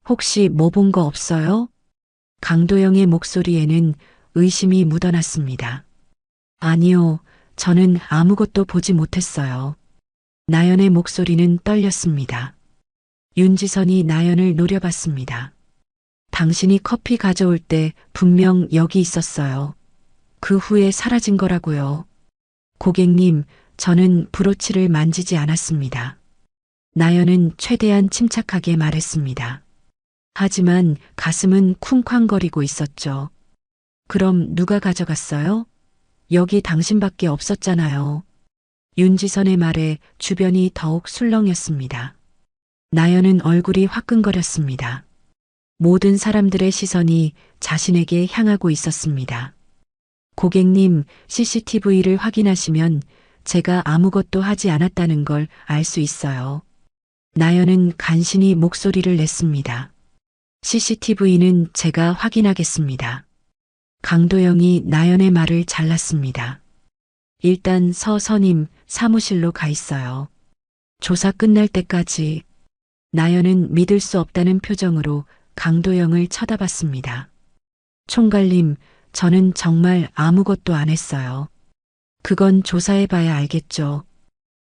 혹시 뭐 본 거 없어요? 강도영의 목소리에는 의심이 묻어났습니다. 아니요, 저는 아무것도 보지 못했어요. 나연의 목소리는 떨렸습니다. 윤지선이 나연을 노려봤습니다. 당신이 커피 가져올 때 분명 여기 있었어요. 그 후에 사라진 거라고요. 고객님, 저는 브로치를 만지지 않았습니다. 나연은 최대한 침착하게 말했습니다. 하지만 가슴은 쿵쾅거리고 있었죠. 그럼 누가 가져갔어요? 여기 당신밖에 없었잖아요. 윤지선의 말에 주변이 더욱 술렁였습니다. 나연은 얼굴이 화끈거렸습니다. 모든 사람들의 시선이 자신에게 향하고 있었습니다. 고객님, CCTV를 확인하시면 제가 아무것도 하지 않았다는 걸 알 수 있어요. 나연은 간신히 목소리를 냈습니다. CCTV는 제가 확인하겠습니다. 강도영이 나연의 말을 잘랐습니다. 일단 서선임 사무실로 가 있어요. 조사 끝날 때까지. 나연은 믿을 수 없다는 표정으로 강도영을 쳐다봤습니다. 총괄님, 저는 정말 아무것도 안 했어요. 그건 조사해봐야 알겠죠.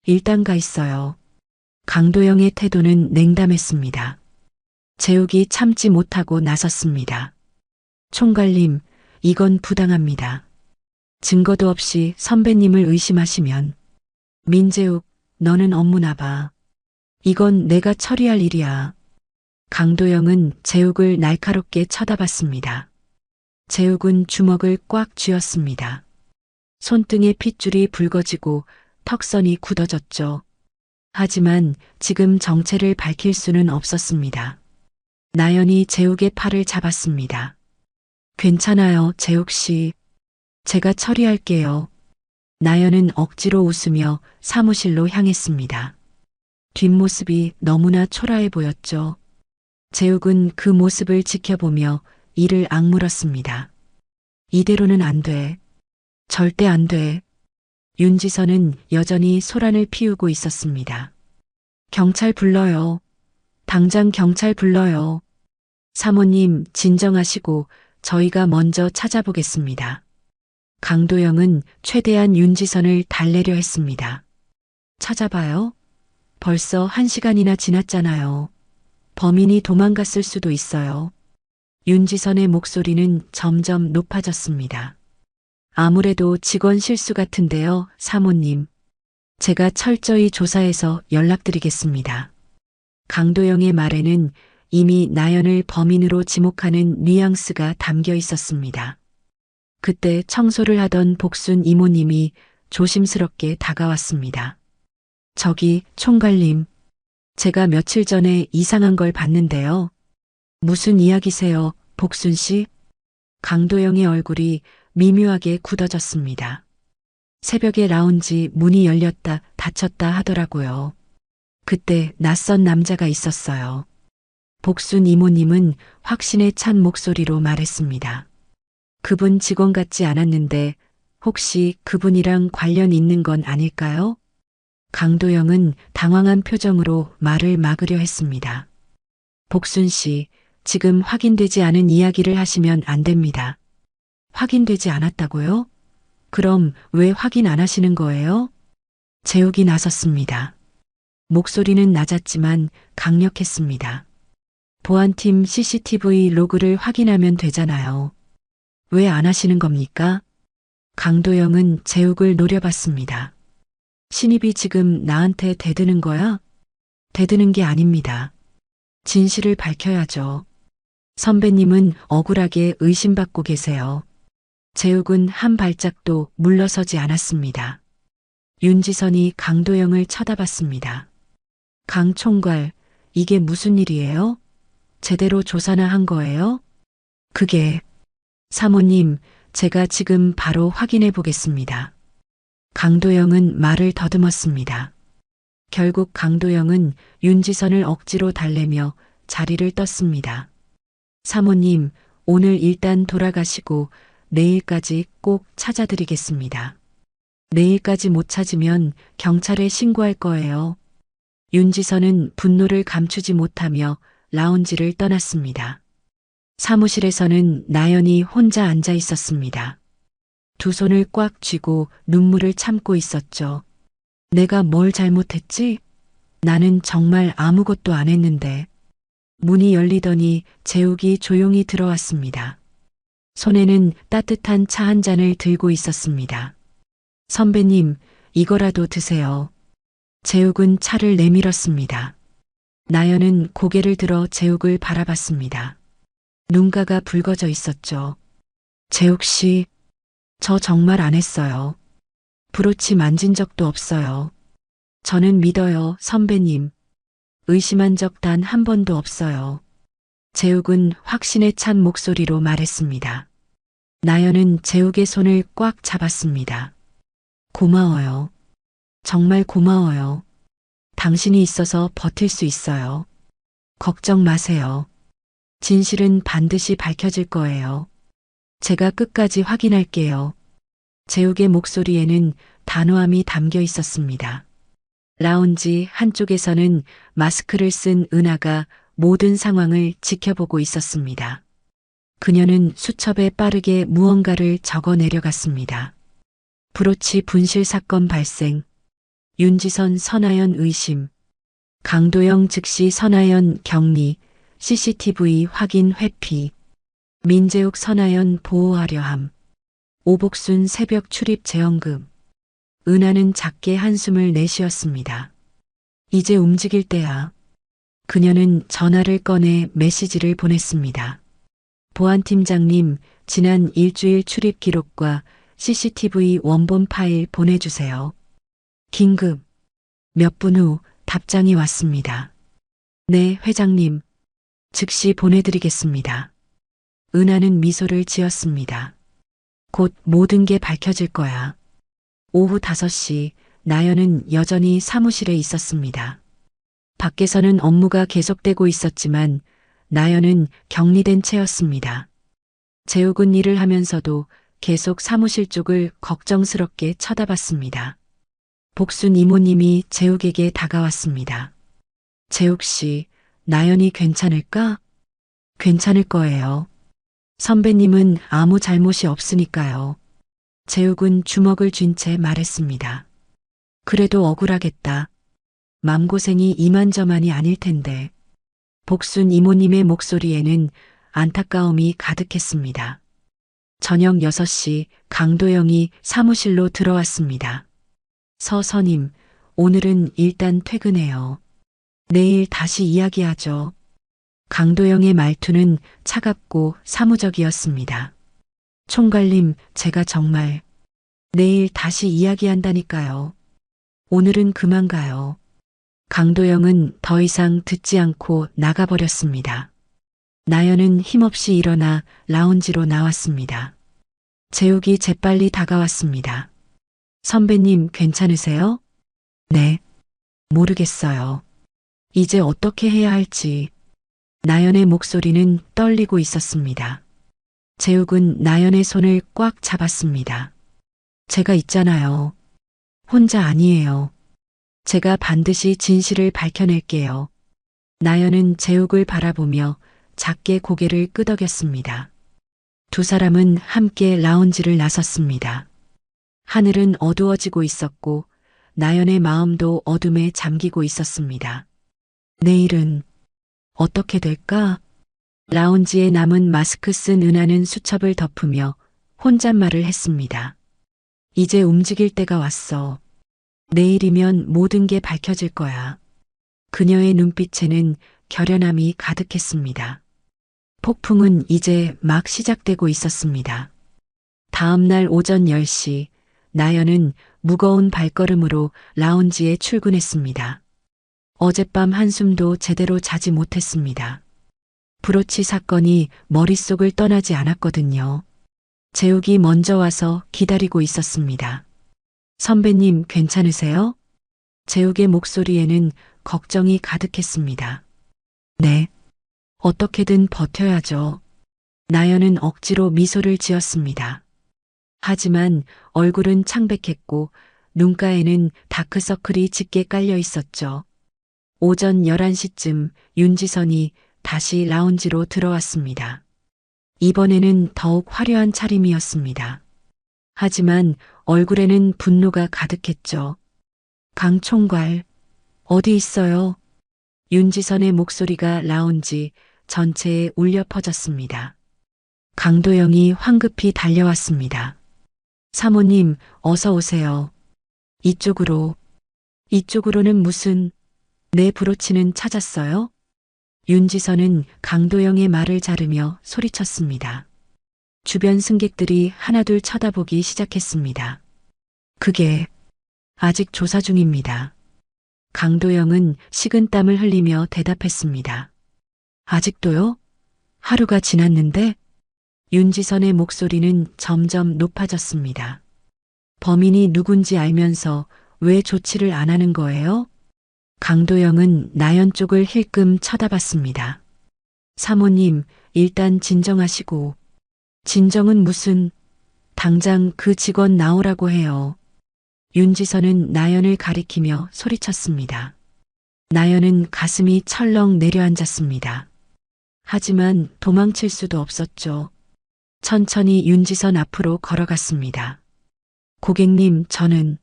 일단 가 있어요. 강도영의 태도는 냉담했습니다. 재욱이 참지 못하고 나섰습니다. 총괄님, 이건 부당합니다. 증거도 없이 선배님을 의심하시면. 민재욱, 너는 업무나 봐. 이건 내가 처리할 일이야. 강도영은 재욱을 날카롭게 쳐다봤습니다. 재욱은 주먹을 꽉 쥐었습니다. 손등의 핏줄이 붉어지고 턱선이 굳어졌죠. 하지만 지금 정체를 밝힐 수는 없었습니다. 나연이 재욱의 팔을 잡았습니다. 괜찮아요, 재욱 씨. 제가 처리할게요. 나연은 억지로 웃으며 사무실로 향했습니다. 뒷모습이 너무나 초라해 보였죠. 재욱은 그 모습을 지켜보며 이를 악물었습니다. 이대로는 안 돼. 절대 안 돼. 윤지선은 여전히 소란을 피우고 있었습니다. 경찰 불러요. 당장 경찰 불러요. 사모님, 진정하시고 저희가 먼저 찾아보겠습니다. 강도영은 최대한 윤지선을 달래려 했습니다. 찾아봐요? 벌써 1시간이나 지났잖아요. 범인이 도망갔을 수도 있어요. 윤지선의 목소리는 점점 높아졌습니다. 아무래도 직원 실수 같은데요, 사모님. 제가 철저히 조사해서 연락드리겠습니다. 강도영의 말에는 이미 나연을 범인으로 지목하는 뉘앙스가 담겨 있었습니다. 그때 청소를 하던 복순 이모님이 조심스럽게 다가왔습니다. 저기, 총괄님. 제가 며칠 전에 이상한 걸 봤는데요. 무슨 이야기세요, 복순 씨? 강도영의 얼굴이 미묘하게 굳어졌습니다. 새벽에 라운지 문이 열렸다 닫혔다 하더라고요. 그때 낯선 남자가 있었어요. 복순 이모님은 확신에 찬 목소리로 말했습니다. 그분 직원 같지 않았는데 혹시 그분이랑 관련 있는 건 아닐까요? 강도영은 당황한 표정으로 말을 막으려 했습니다. 복순 씨, 지금 확인되지 않은 이야기를 하시면 안 됩니다. 확인되지 않았다고요? 그럼 왜 확인 안 하시는 거예요? 재욱이 나섰습니다. 목소리는 낮았지만 강력했습니다. 보안팀 CCTV 로그를 확인하면 되잖아요. 왜 안 하시는 겁니까? 강도영은 재욱을 노려봤습니다. 신입이 지금 나한테 대드는 거야? 대드는 게 아닙니다. 진실을 밝혀야죠. 선배님은 억울하게 의심받고 계세요. 재욱은 한 발짝도 물러서지 않았습니다. 윤지선이 강도영을 쳐다봤습니다. 강 총괄, 이게 무슨 일이에요? 제대로 조사나 한 거예요? 그게, 사모님, 제가 지금 바로 확인해 보겠습니다. 강도영은 말을 더듬었습니다. 결국 강도영은 윤지선을 억지로 달래며 자리를 떴습니다. 사모님, 오늘 일단 돌아가시고 내일까지 꼭 찾아드리겠습니다. 내일까지 못 찾으면 경찰에 신고할 거예요. 윤지선은 분노를 감추지 못하며 라운지를 떠났습니다. 사무실에서는 나연이 혼자 앉아 있었습니다. 두 손을 꽉 쥐고 눈물을 참고 있었죠. 내가 뭘 잘못했지? 나는 정말 아무것도 안 했는데. 문이 열리더니 재욱이 조용히 들어왔습니다. 손에는 따뜻한 차 한 잔을 들고 있었습니다. 선배님, 이거라도 드세요. 재욱은 차를 내밀었습니다. 나연은 고개를 들어 재욱을 바라봤습니다. 눈가가 붉어져 있었죠. 재욱 씨, 저 정말 안 했어요. 브로치 만진 적도 없어요. 저는 믿어요, 선배님. 의심한 적 단 한 번도 없어요. 재욱은 확신에 찬 목소리로 말했습니다. 나연은 재욱의 손을 꽉 잡았습니다. 고마워요. 정말 고마워요. 당신이 있어서 버틸 수 있어요. 걱정 마세요. 진실은 반드시 밝혀질 거예요. 제가 끝까지 확인할게요. 재욱의 목소리에는 단호함이 담겨 있었습니다. 라운지 한쪽에서는 마스크를 쓴 은하가 모든 상황을 지켜보고 있었습니다. 그녀는 수첩에 빠르게 무언가를 적어 내려갔습니다. 브로치 분실 사건 발생, 윤지선 선하연 의심, 강도영 즉시 선하연 격리, CCTV 확인 회피, 민재욱 선하연 보호하려 함, 오복순 새벽 출입 재연금. 은하는 작게 한숨을 내쉬었습니다. 이제 움직일 때야. 그녀는 전화를 꺼내 메시지를 보냈습니다. 보안팀장님, 지난 일주일 출입 기록과 CCTV 원본 파일 보내주세요. 긴급. 몇 분 후 답장이 왔습니다. 네, 회장님. 즉시 보내드리겠습니다. 은하는 미소를 지었습니다. 곧 모든 게 밝혀질 거야. 오후 5시 나연은 여전히 사무실에 있었습니다. 밖에서는 업무가 계속되고 있었지만 나연은 격리된 채였습니다. 재욱은 일을 하면서도 계속 사무실 쪽을 걱정스럽게 쳐다봤습니다. 복순 이모님이 재욱에게 다가왔습니다. 재욱 씨, 나연이 괜찮을까? 괜찮을 거예요. 선배님은 아무 잘못이 없으니까요. 재욱은 주먹을 쥔 채 말했습니다. 그래도 억울하겠다. 맘고생이 이만저만이 아닐 텐데. 복순 이모님의 목소리에는 안타까움이 가득했습니다. 저녁 6시 강도영이 사무실로 들어왔습니다. 서선임, 오늘은 일단 퇴근해요. 내일 다시 이야기하죠. 강도영의 말투는 차갑고 사무적이었습니다. 총괄님, 제가 정말 내일 다시 이야기한다니까요. 오늘은 그만 가요. 강도영은 더 이상 듣지 않고 나가버렸습니다. 나연은 힘없이 일어나 라운지로 나왔습니다. 재욱이 재빨리 다가왔습니다. 선배님 괜찮으세요? 네. 모르겠어요. 이제 어떻게 해야 할지. 나연의 목소리는 떨리고 있었습니다. 재욱은 나연의 손을 꽉 잡았습니다. 제가 있잖아요. 혼자 아니에요. 제가 반드시 진실을 밝혀낼게요. 나연은 재욱을 바라보며 작게 고개를 끄덕였습니다. 두 사람은 함께 라운지를 나섰습니다. 하늘은 어두워지고 있었고 나연의 마음도 어둠에 잠기고 있었습니다. 내일은 어떻게 될까? 라운지에 남은 마스크 쓴 은하는 수첩을 덮으며 혼잣말을 했습니다. 이제 움직일 때가 왔어. 내일이면 모든 게 밝혀질 거야. 그녀의 눈빛에는 결연함이 가득했습니다. 폭풍은 이제 막 시작되고 있었습니다. 다음 날 오전 10시 나연은 무거운 발걸음으로 라운지에 출근했습니다. 어젯밤 한숨도 제대로 자지 못했습니다. 브로치 사건이 머릿속을 떠나지 않았거든요. 재욱이 먼저 와서 기다리고 있었습니다. 선배님 괜찮으세요? 재욱의 목소리에는 걱정이 가득했습니다. 네. 어떻게든 버텨야죠. 나연은 억지로 미소를 지었습니다. 하지만 얼굴은 창백했고 눈가에는 다크서클이 짙게 깔려 있었죠. 오전 11시쯤 윤지선이 다시 라운지로 들어왔습니다. 이번에는 더욱 화려한 차림이었습니다. 하지만 얼굴에는 분노가 가득했죠. 강 총괄, 어디 있어요? 윤지선의 목소리가 라운지 전체에 울려 퍼졌습니다. 강도영이 황급히 달려왔습니다. 사모님, 어서 오세요. 이쪽으로. 이쪽으로는 무슨, 내 브로치는 찾았어요? 윤지선은 강도영의 말을 자르며 소리쳤습니다. 주변 승객들이 하나둘 쳐다보기 시작했습니다. 그게 아직 조사 중입니다. 강도영은 식은땀을 흘리며 대답했습니다. 아직도요? 하루가 지났는데? 윤지선의 목소리는 점점 높아졌습니다. 범인이 누군지 알면서 왜 조치를 안 하는 거예요? 강도영은 나연 쪽을 힐끔 쳐다봤습니다. 사모님, 일단 진정하시고. 진정은 무슨, 당장 그 직원 나오라고 해요. 윤지선은 나연을 가리키며 소리쳤습니다. 나연은 가슴이 철렁 내려앉았습니다. 하지만 도망칠 수도 없었죠. 천천히 윤지선 앞으로 걸어갔습니다. 고객님, 저는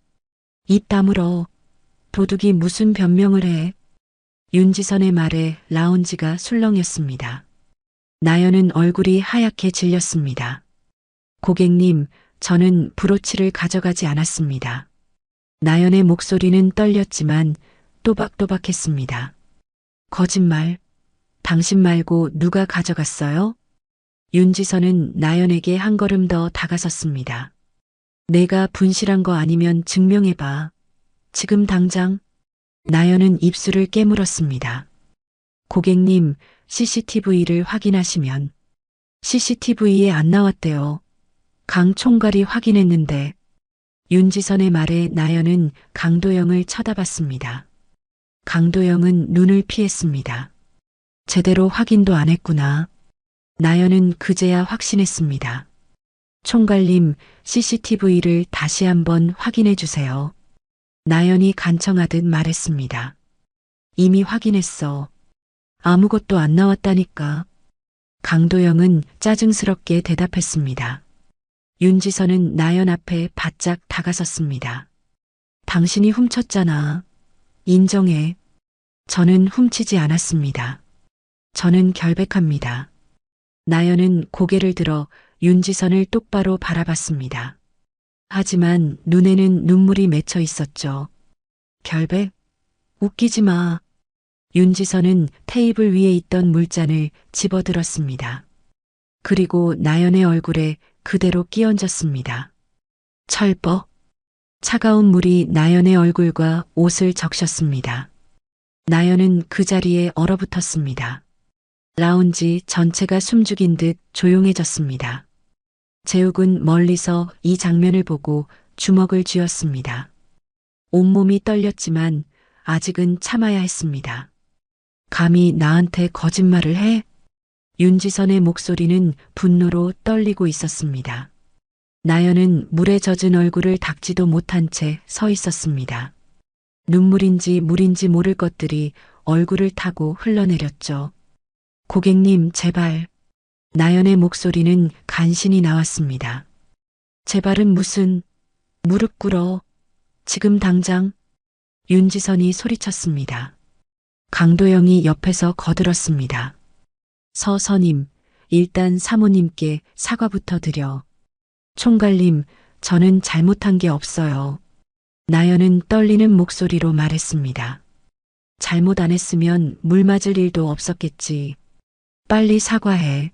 입 다물어. 도둑이 무슨 변명을 해. 윤지선의 말에 라운지가 술렁였습니다. 나연은 얼굴이 하얗게 질렸습니다. 고객님, 저는 브로치를 가져가지 않았습니다. 나연의 목소리는 떨렸지만 또박또박했습니다. 거짓말. 당신 말고 누가 가져갔어요? 윤지선은 나연에게 한 걸음 더 다가섰습니다. 내가 분실한 거 아니면 증명해봐. 지금 당장. 나연은 입술을 깨물었습니다. 고객님, CCTV를 확인하시면. CCTV에 안 나왔대요. 강 총괄이 확인했는데. 윤지선의 말에 나연은 강도영을 쳐다봤습니다. 강도영은 눈을 피했습니다. 제대로 확인도 안 했구나. 나연은 그제야 확신했습니다. 총괄님, CCTV를 다시 한번 확인해 주세요. 나연이 간청하듯 말했습니다. 이미 확인했어. 아무것도 안 나왔다니까. 강도영은 짜증스럽게 대답했습니다. 윤지선은 나연 앞에 바짝 다가섰습니다. 당신이 훔쳤잖아. 인정해. 저는 훔치지 않았습니다. 저는 결백합니다. 나연은 고개를 들어 윤지선을 똑바로 바라봤습니다. 하지만 눈에는 눈물이 맺혀 있었죠. 결백? 웃기지 마. 윤지선은 테이블 위에 있던 물잔을 집어들었습니다. 그리고 나연의 얼굴에 그대로 끼얹었습니다. 철뻑. 차가운 물이 나연의 얼굴과 옷을 적셨습니다. 나연은 그 자리에 얼어붙었습니다. 라운지 전체가 숨죽인 듯 조용해졌습니다. 재욱은 멀리서 이 장면을 보고 주먹을 쥐었습니다. 온몸이 떨렸지만 아직은 참아야 했습니다. 감히 나한테 거짓말을 해? 윤지선의 목소리는 분노로 떨리고 있었습니다. 나연은 물에 젖은 얼굴을 닦지도 못한 채 서 있었습니다. 눈물인지 물인지 모를 것들이 얼굴을 타고 흘러내렸죠. 고객님, 제발. 나연의 목소리는 간신히 나왔습니다. 제발은 무슨, 무릎 꿇어. 지금 당장. 윤지선이 소리쳤습니다. 강도영이 옆에서 거들었습니다. 서선임, 일단 사모님께 사과부터 드려. 총괄님, 저는 잘못한 게 없어요. 나연은 떨리는 목소리로 말했습니다. 잘못 안 했으면 물 맞을 일도 없었겠지. 빨리 사과해.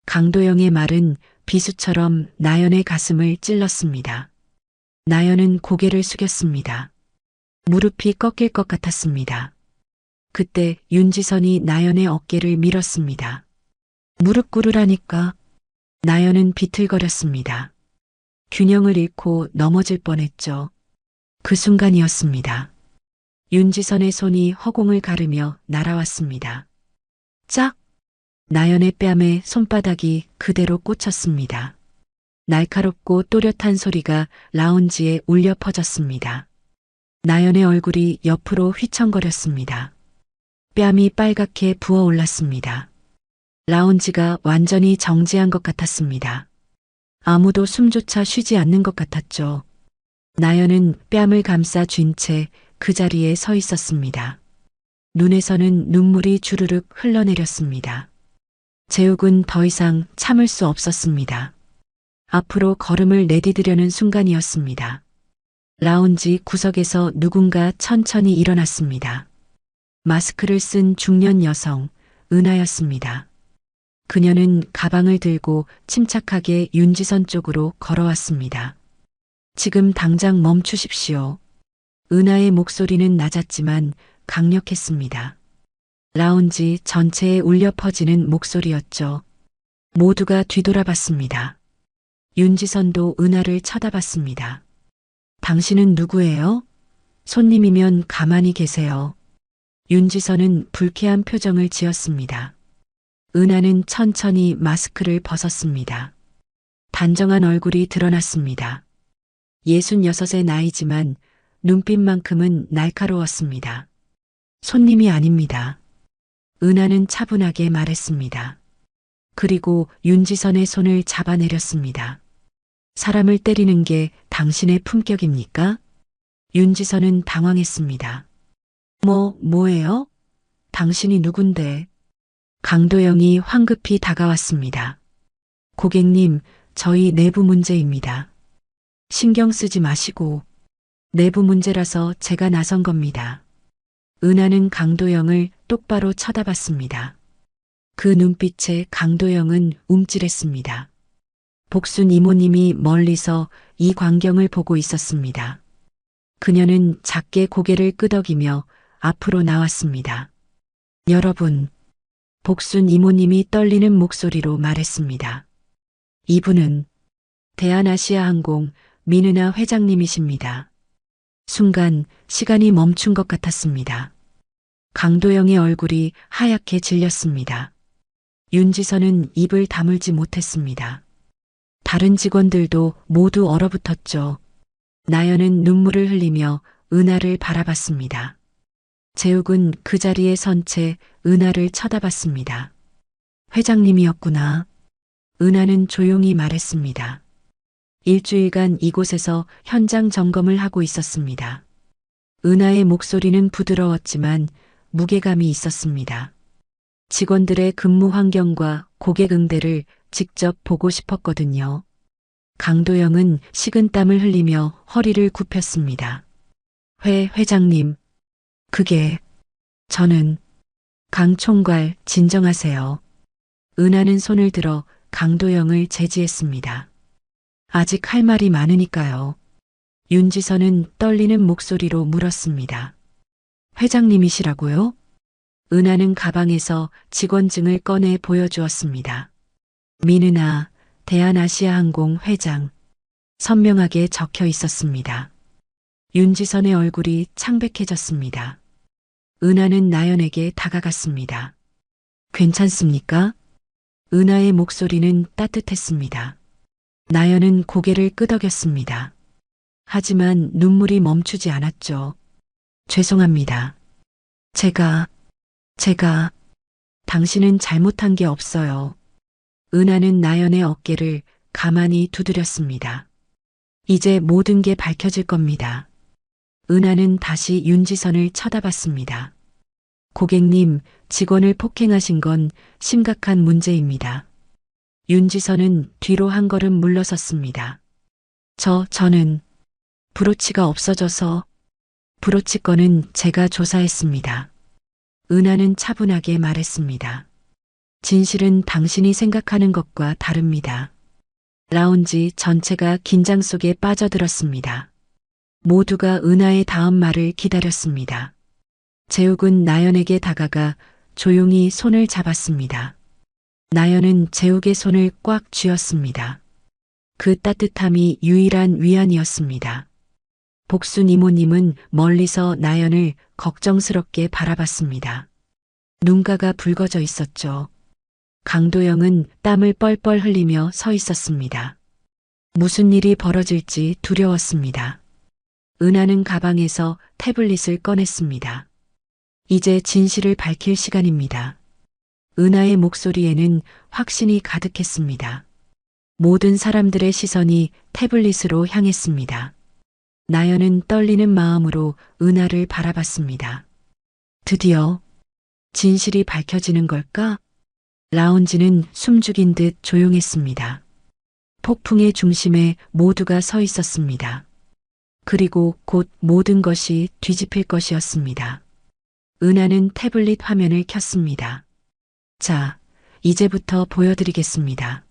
강도영의 말은 비수처럼 나연의 가슴을 찔렀습니다. 나연은 고개를 숙였습니다. 무릎이 꺾일 것 같았습니다. 그때 윤지선이 나연의 어깨를 밀었습니다. 무릎 꿇으라니까. 나연은 비틀거렸습니다. 균형을 잃고 넘어질 뻔했죠. 그 순간이었습니다. 윤지선의 손이 허공을 가르며 날아왔습니다. 짝! 나연의 뺨에 손바닥이 그대로 꽂혔습니다. 날카롭고 또렷한 소리가 라운지에 울려 퍼졌습니다. 나연의 얼굴이 옆으로 휘청거렸습니다. 뺨이 빨갛게 부어올랐습니다. 라운지가 완전히 정지한 것 같았습니다. 아무도 숨조차 쉬지 않는 것 같았죠. 나연은 뺨을 감싸 쥔 채 그 자리에 서 있었습니다. 눈에서는 눈물이 주르륵 흘러내렸습니다. 재욱은 더 이상 참을 수 없었습니다. 앞으로 걸음을 내디디려는 순간이었습니다. 라운지 구석에서 누군가 천천히 일어났습니다. 마스크를 쓴 중년 여성, 은하였습니다. 그녀는 가방을 들고 침착하게 윤지선 쪽으로 걸어왔습니다. 지금 당장 멈추십시오. 은하의 목소리는 낮았지만 강력했습니다. 라운지 전체에 울려 퍼지는 목소리였죠. 모두가 뒤돌아봤습니다. 윤지선도 은하를 쳐다봤습니다. 당신은 누구예요? 손님이면 가만히 계세요. 윤지선은 불쾌한 표정을 지었습니다. 은하는 천천히 마스크를 벗었습니다. 단정한 얼굴이 드러났습니다. 66의 나이지만 눈빛만큼은 날카로웠습니다. 손님이 아닙니다. 은하는 차분하게 말했습니다. 그리고 윤지선의 손을 잡아내렸습니다. 사람을 때리는 게 당신의 품격입니까? 윤지선은 당황했습니다. 뭐예요? 당신이 누군데? 강도영이 황급히 다가왔습니다. 고객님, 저희 내부 문제입니다. 신경 쓰지 마시고. 내부 문제라서 제가 나선 겁니다. 은하는 강도영을 똑바로 쳐다봤습니다. 그 눈빛에 강도영은 움찔했습니다. 복순 이모님이 멀리서 이 광경을 보고 있었습니다. 그녀는 작게 고개를 끄덕이며 앞으로 나왔습니다. 여러분, 복순 이모님이 떨리는 목소리로 말했습니다. 이분은 대한아시아항공 민은아 회장님이십니다. 순간 시간이 멈춘 것 같았습니다. 강도영의 얼굴이 하얗게 질렸습니다. 윤지선은 입을 다물지 못했습니다. 다른 직원들도 모두 얼어붙었죠. 나연은 눈물을 흘리며 은하를 바라봤습니다. 재욱은 그 자리에 선 채 은하를 쳐다봤습니다. 회장님이었구나. 은하는 조용히 말했습니다. 일주일간 이곳에서 현장 점검을 하고 있었습니다. 은하의 목소리는 부드러웠지만 무게감이 있었습니다. 직원들의 근무 환경과 고객 응대를 직접 보고 싶었거든요. 강도영은 식은땀을 흘리며 허리를 굽혔습니다. 회장님, 저는 강 총괄 진정하세요. 은하는 손을 들어 강도영을 제지했습니다. 아직 할 말이 많으니까요. 윤지선은 떨리는 목소리로 물었습니다. 회장님이시라고요? 은하는 가방에서 직원증을 꺼내 보여주었습니다. 민은아, 대한아시아항공 회장. 선명하게 적혀 있었습니다. 윤지선의 얼굴이 창백해졌습니다. 은하는 나연에게 다가갔습니다. 괜찮습니까? 은하의 목소리는 따뜻했습니다. 나연은 고개를 끄덕였습니다. 하지만 눈물이 멈추지 않았죠. 죄송합니다. 제가 당신은 잘못한 게 없어요. 은하는 나연의 어깨를 가만히 두드렸습니다. 이제 모든 게 밝혀질 겁니다. 은하는 다시 윤지선을 쳐다봤습니다. 고객님, 직원을 폭행하신 건 심각한 문제입니다. 윤지선은 뒤로 한 걸음 물러섰습니다. 저는 브로치가 없어져서 브로치 건은 제가 조사했습니다. 은하는 차분하게 말했습니다. 진실은 당신이 생각하는 것과 다릅니다. 라운지 전체가 긴장 속에 빠져들었습니다. 모두가 은하의 다음 말을 기다렸습니다. 재욱은 나연에게 다가가 조용히 손을 잡았습니다. 나연은 재욱의 손을 꽉 쥐었습니다. 그 따뜻함이 유일한 위안이었습니다. 복순 이모님은 멀리서 나연을 걱정스럽게 바라봤습니다. 눈가가 붉어져 있었죠. 강도영은 땀을 뻘뻘 흘리며 서 있었습니다. 무슨 일이 벌어질지 두려웠습니다. 은하는 가방에서 태블릿을 꺼냈습니다. 이제 진실을 밝힐 시간입니다. 은하의 목소리에는 확신이 가득했습니다. 모든 사람들의 시선이 태블릿으로 향했습니다. 나연은 떨리는 마음으로 은하를 바라봤습니다. 드디어 진실이 밝혀지는 걸까? 라운지는 숨죽인 듯 조용했습니다. 폭풍의 중심에 모두가 서 있었습니다. 그리고 곧 모든 것이 뒤집힐 것이었습니다. 은하는 태블릿 화면을 켰습니다. 자, 이제부터 보여드리겠습니다.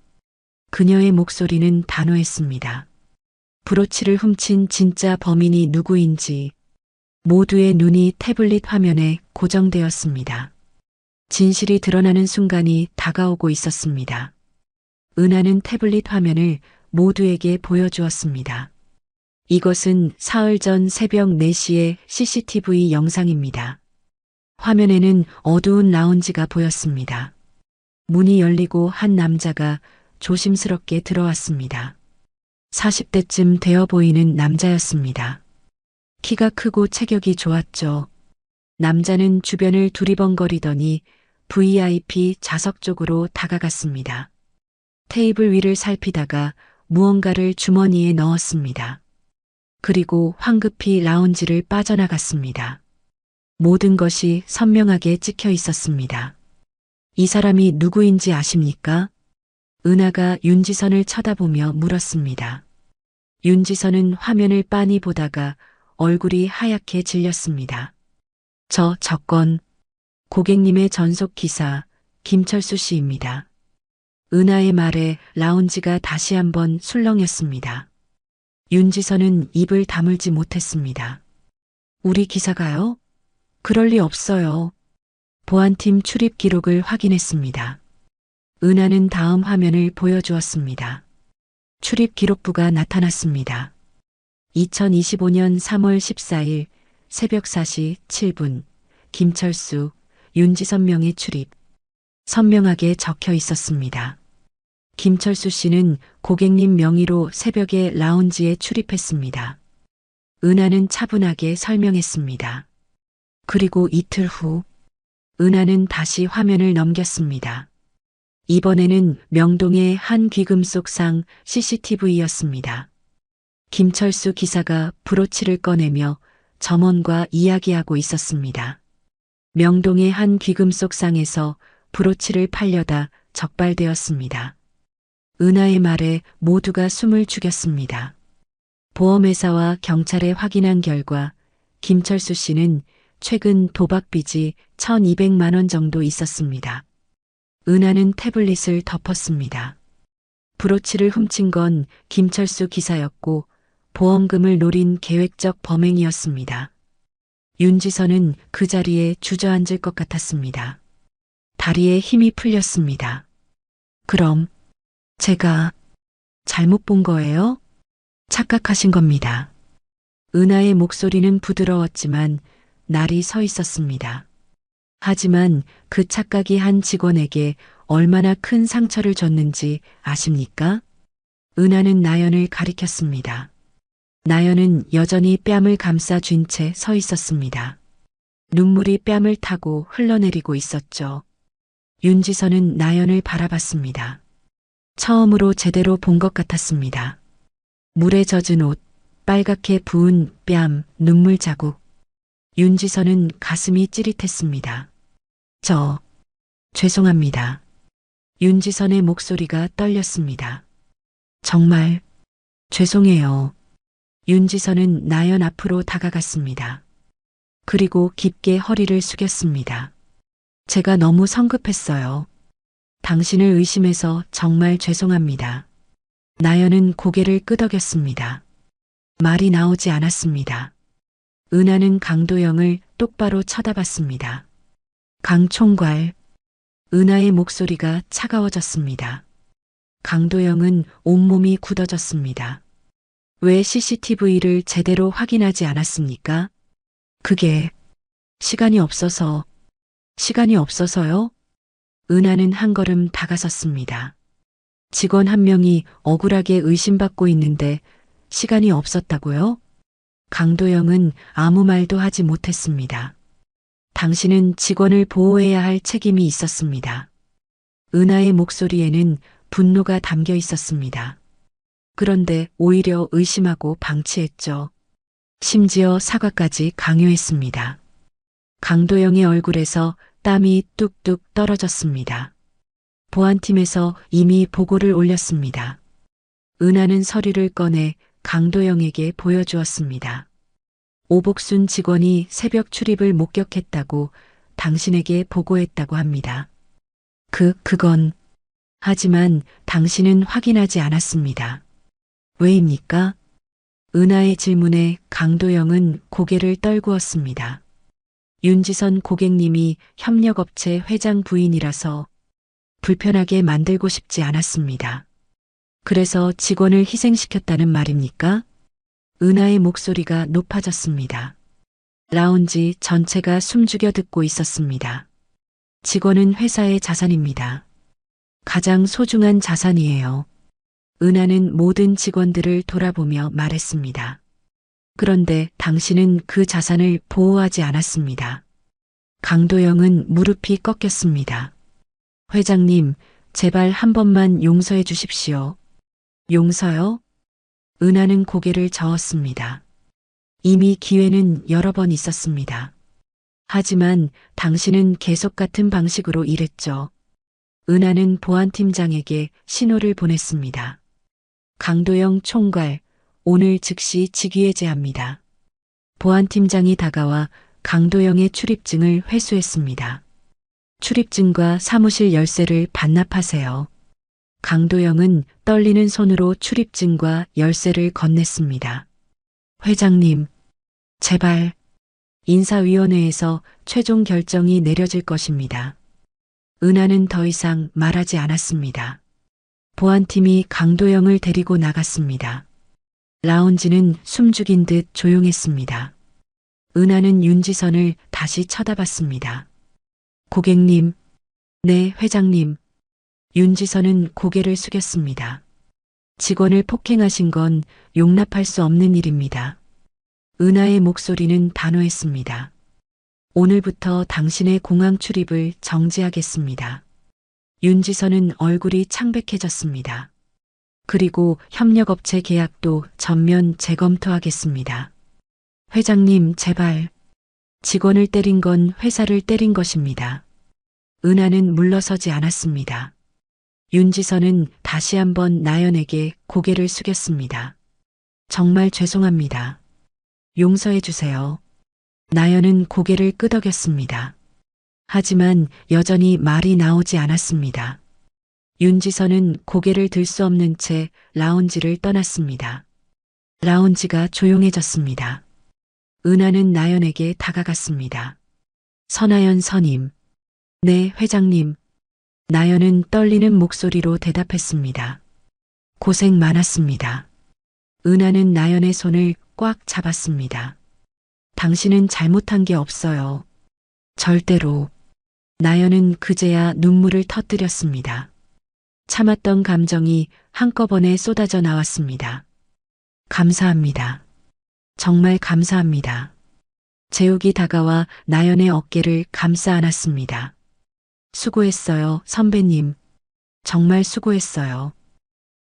그녀의 목소리는 단호했습니다. 브로치를 훔친 진짜 범인이 누구인지 모두의 눈이 태블릿 화면에 고정되었습니다. 진실이 드러나는 순간이 다가오고 있었습니다. 은하는 태블릿 화면을 모두에게 보여주었습니다. 이것은 사흘 전 새벽 4시의 CCTV 영상입니다. 화면에는 어두운 라운지가 보였습니다. 문이 열리고 한 남자가 조심스럽게 들어왔습니다. 40대쯤 되어 보이는 남자였습니다. 키가 크고 체격이 좋았죠. 남자는 주변을 두리번거리더니 VIP 좌석 쪽으로 다가갔습니다. 테이블 위를 살피다가 무언가를 주머니에 넣었습니다. 그리고 황급히 라운지를 빠져나갔습니다. 모든 것이 선명하게 찍혀 있었습니다. 이 사람이 누구인지 아십니까? 은하가 윤지선을 쳐다보며 물었습니다. 윤지선은 화면을 빤히 보다가 얼굴이 하얗게 질렸습니다. 저 저건 고객님의 전속 기사 김철수 씨입니다. 은하의 말에 라운지가 다시 한번 술렁였습니다. 윤지선은 입을 다물지 못했습니다. 우리 기사가요? 그럴 리 없어요. 보안팀 출입 기록을 확인했습니다. 은하는 다음 화면을 보여주었습니다. 출입 기록부가 나타났습니다. 2025년 3월 14일 새벽 4시 7분 김철수, 윤지선 명의 출입. 선명하게 적혀 있었습니다. 김철수 씨는 고객님 명의로 새벽에 라운지에 출입했습니다. 은하는 차분하게 설명했습니다. 그리고 이틀 후 은하는 다시 화면을 넘겼습니다. 이번에는 명동의 한 귀금속 상 CCTV였습니다. 김철수 기사가 브로치를 꺼내며 점원과 이야기하고 있었습니다. 명동의 한 귀금속 상에서 브로치를 팔려다 적발되었습니다. 은하의 말에 모두가 숨을 죽였습니다. 보험회사와 경찰에 확인한 결과 김철수 씨는 최근 도박 빚이 1,200만 원 정도 있었습니다. 은하는 태블릿을 덮었습니다. 브로치를 훔친 건 김철수 기사였고 보험금을 노린 계획적 범행이었습니다. 윤지선은 그 자리에 주저앉을 것 같았습니다. 다리에 힘이 풀렸습니다. 그럼 제가 잘못 본 거예요? 착각하신 겁니다. 은하의 목소리는 부드러웠지만 날이 서 있었습니다. 하지만 그 착각이 한 직원에게 얼마나 큰 상처를 줬는지 아십니까? 은하는 나연을 가리켰습니다. 나연은 여전히 뺨을 감싸 쥔 채 서 있었습니다. 눈물이 뺨을 타고 흘러내리고 있었죠. 윤지선은 나연을 바라봤습니다. 처음으로 제대로 본 것 같았습니다. 물에 젖은 옷, 빨갛게 부은 뺨, 눈물 자국. 윤지선은 가슴이 찌릿했습니다. 죄송합니다. 윤지선의 목소리가 떨렸습니다. 정말 죄송해요. 윤지선은 나연 앞으로 다가갔습니다. 그리고 깊게 허리를 숙였습니다. 제가 너무 성급했어요. 당신을 의심해서 정말 죄송합니다. 나연은 고개를 끄덕였습니다. 말이 나오지 않았습니다. 은하는 강도영을 똑바로 쳐다봤습니다. 강 총괄. 은하의 목소리가 차가워졌습니다. 강도영은 온몸이 굳어졌습니다. 왜 CCTV를 제대로 확인하지 않았습니까? 그게 시간이 없어서요? 은하는 한 걸음 다가섰습니다. 직원 한 명이 억울하게 의심받고 있는데 시간이 없었다고요? 강도영은 아무 말도 하지 못했습니다. 당신은 직원을 보호해야 할 책임이 있었습니다. 은하의 목소리에는 분노가 담겨 있었습니다. 그런데 오히려 의심하고 방치했죠. 심지어 사과까지 강요했습니다. 강도영의 얼굴에서 땀이 뚝뚝 떨어졌습니다. 보안팀에서 이미 보고를 올렸습니다. 은하는 서류를 꺼내 강도영에게 보여주었습니다. 오복순 직원이 새벽 출입을 목격했다고 당신에게 보고했다고 합니다. 그건. 하지만 당신은 확인하지 않았습니다. 왜입니까? 은하의 질문에 강도영은 고개를 떨구었습니다. 윤지선 고객님이 협력업체 회장 부인이라서 불편하게 만들고 싶지 않았습니다. 그래서 직원을 희생시켰다는 말입니까? 은하의 목소리가 높아졌습니다. 라운지 전체가 숨죽여 듣고 있었습니다. 직원은 회사의 자산입니다. 가장 소중한 자산이에요. 은하는 모든 직원들을 돌아보며 말했습니다. 그런데 당신은 그 자산을 보호하지 않았습니다. 강도영은 무릎이 꺾였습니다. 회장님, 제발 한 번만 용서해 주십시오. 용서요? 은하는 고개를 저었습니다. 이미 기회는 여러 번 있었습니다. 하지만 당신은 계속 같은 방식으로 일했죠. 은하는 보안팀장에게 신호를 보냈습니다. 강도영 총괄, 오늘 즉시 직위해제합니다. 보안팀장이 다가와 강도영의 출입증을 회수했습니다. 출입증과 사무실 열쇠를 반납하세요. 강도영은 떨리는 손으로 출입증과 열쇠를 건넸습니다. 회장님, 제발. 인사위원회에서 최종 결정이 내려질 것입니다. 은하는 더 이상 말하지 않았습니다. 보안팀이 강도영을 데리고 나갔습니다. 라운지는 숨죽인 듯 조용했습니다. 은하는 윤지선을 다시 쳐다봤습니다. 고객님, 네, 회장님. 윤지선은 고개를 숙였습니다. 직원을 폭행하신 건 용납할 수 없는 일입니다. 은하의 목소리는 단호했습니다. 오늘부터 당신의 공항 출입을 정지하겠습니다. 윤지선은 얼굴이 창백해졌습니다. 그리고 협력업체 계약도 전면 재검토하겠습니다. 회장님, 제발. 직원을 때린 건 회사를 때린 것입니다. 은하는 물러서지 않았습니다. 윤지선은 다시 한번 나연에게 고개를 숙였습니다. 정말 죄송합니다. 용서해 주세요. 나연은 고개를 끄덕였습니다. 하지만 여전히 말이 나오지 않았습니다. 윤지선은 고개를 들 수 없는 채 라운지를 떠났습니다. 라운지가 조용해졌습니다. 은하는 나연에게 다가갔습니다. 선하연 선임. 네, 회장님. 나연은 떨리는 목소리로 대답했습니다. 고생 많았습니다. 은하는 나연의 손을 꽉 잡았습니다. 당신은 잘못한 게 없어요. 절대로. 나연은 그제야 눈물을 터뜨렸습니다. 참았던 감정이 한꺼번에 쏟아져 나왔습니다. 감사합니다. 정말 감사합니다. 재욱이 다가와 나연의 어깨를 감싸 안았습니다. 수고했어요, 선배님. 정말 수고했어요.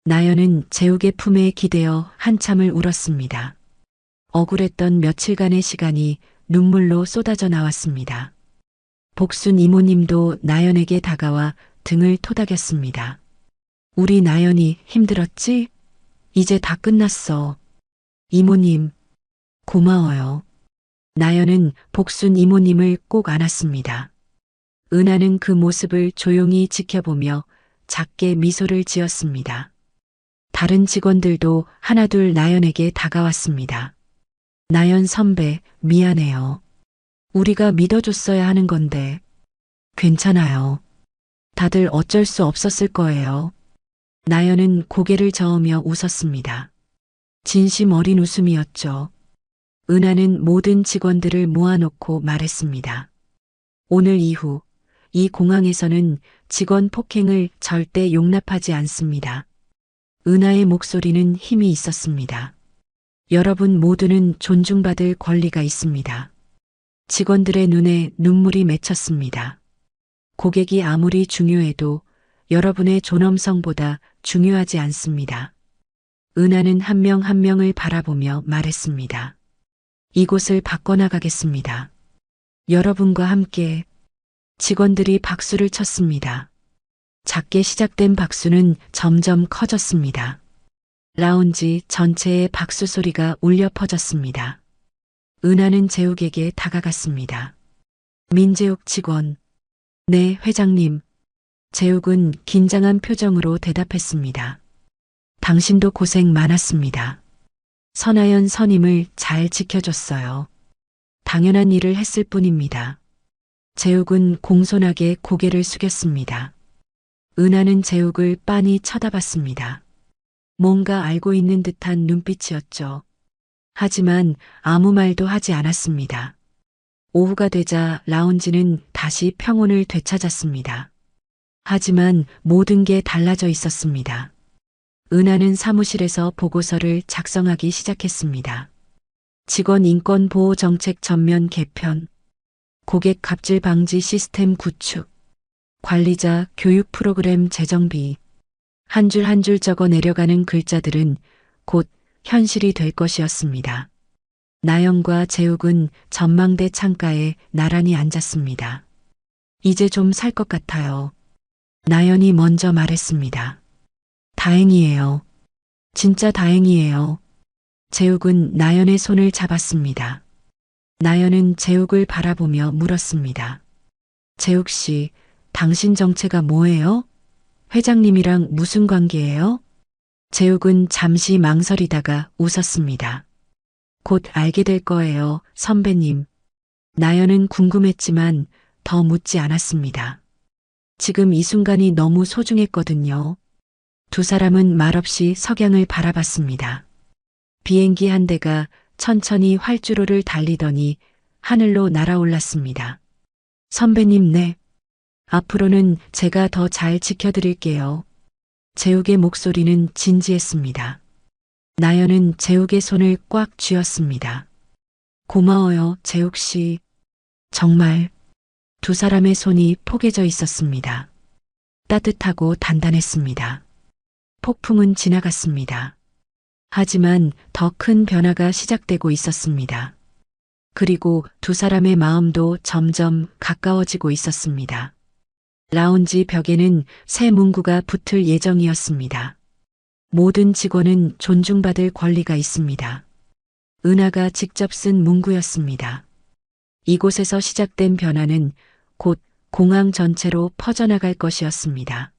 나연은 재욱의 품에 기대어 한참을 울었습니다. 억울했던 며칠간의 시간이 눈물로 쏟아져 나왔습니다. 복순 이모님도 나연에게 다가와 등을 토닥였습니다. 우리 나연이 힘들었지? 이제 다 끝났어. 이모님, 고마워요. 나연은 복순 이모님을 꼭 안았습니다. 은하는 그 모습을 조용히 지켜보며 작게 미소를 지었습니다. 다른 직원들도 하나둘 나연에게 다가왔습니다. 나연 선배, 미안해요. 우리가 믿어줬어야 하는 건데. 괜찮아요. 다들 어쩔 수 없었을 거예요. 나연은 고개를 저으며 웃었습니다. 진심 어린 웃음이었죠. 은하는 모든 직원들을 모아놓고 말했습니다. 오늘 이후 이 공항에서는 직원 폭행을 절대 용납하지 않습니다. 은하의 목소리는 힘이 있었습니다. 여러분 모두는 존중받을 권리가 있습니다. 직원들의 눈에 눈물이 맺혔습니다. 고객이 아무리 중요해도 여러분의 존엄성보다 중요하지 않습니다. 은하는 한 명 한 명을 바라보며 말했습니다. 이곳을 바꿔나가겠습니다. 여러분과 함께. 직원들이 박수를 쳤습니다. 작게 시작된 박수는 점점 커졌습니다. 라운지 전체에 박수 소리가 울려 퍼졌습니다. 은하는 재욱에게 다가갔습니다. 민재욱 직원. 네, 회장님. 재욱은 긴장한 표정으로 대답했습니다. 당신도 고생 많았습니다. 선하연 선임을 잘 지켜줬어요. 당연한 일을 했을 뿐입니다. 재욱은 공손하게 고개를 숙였습니다. 은하는 재욱을 빤히 쳐다봤습니다. 뭔가 알고 있는 듯한 눈빛이었죠. 하지만 아무 말도 하지 않았습니다. 오후가 되자 라운지는 다시 평온을 되찾았습니다. 하지만 모든 게 달라져 있었습니다. 은하는 사무실에서 보고서를 작성하기 시작했습니다. 직원 인권 보호 정책 전면 개편, 고객 갑질 방지 시스템 구축, 관리자 교육 프로그램 재정비. 한 줄 한 줄 적어 내려가는 글자들은 곧 현실이 될 것이었습니다. 나영과 재욱은 전망대 창가에 나란히 앉았습니다. 이제 좀 살 것 같아요. 나연이 먼저 말했습니다. 다행이에요. 진짜 다행이에요. 재욱은 나연의 손을 잡았습니다. 나연은 재욱을 바라보며 물었습니다. 재욱 씨, 당신 정체가 뭐예요? 회장님이랑 무슨 관계예요? 재욱은 잠시 망설이다가 웃었습니다. 곧 알게 될 거예요, 선배님. 나연은 궁금했지만 더 묻지 않았습니다. 지금 이 순간이 너무 소중했거든요. 두 사람은 말없이 석양을 바라봤습니다. 비행기 한 대가 천천히 활주로를 달리더니 하늘로 날아올랐습니다. 선배님, 네. 앞으로는 제가 더 잘 지켜드릴게요. 재욱의 목소리는 진지했습니다. 나연은 재욱의 손을 꽉 쥐었습니다. 고마워요, 재욱 씨. 정말. 두 사람의 손이 포개져 있었습니다. 따뜻하고 단단했습니다. 폭풍은 지나갔습니다. 하지만 더 큰 변화가 시작되고 있었습니다. 그리고 두 사람의 마음도 점점 가까워지고 있었습니다. 라운지 벽에는 새 문구가 붙을 예정이었습니다. 모든 직원은 존중받을 권리가 있습니다. 은하가 직접 쓴 문구였습니다. 이곳에서 시작된 변화는 곧 공항 전체로 퍼져나갈 것이었습니다.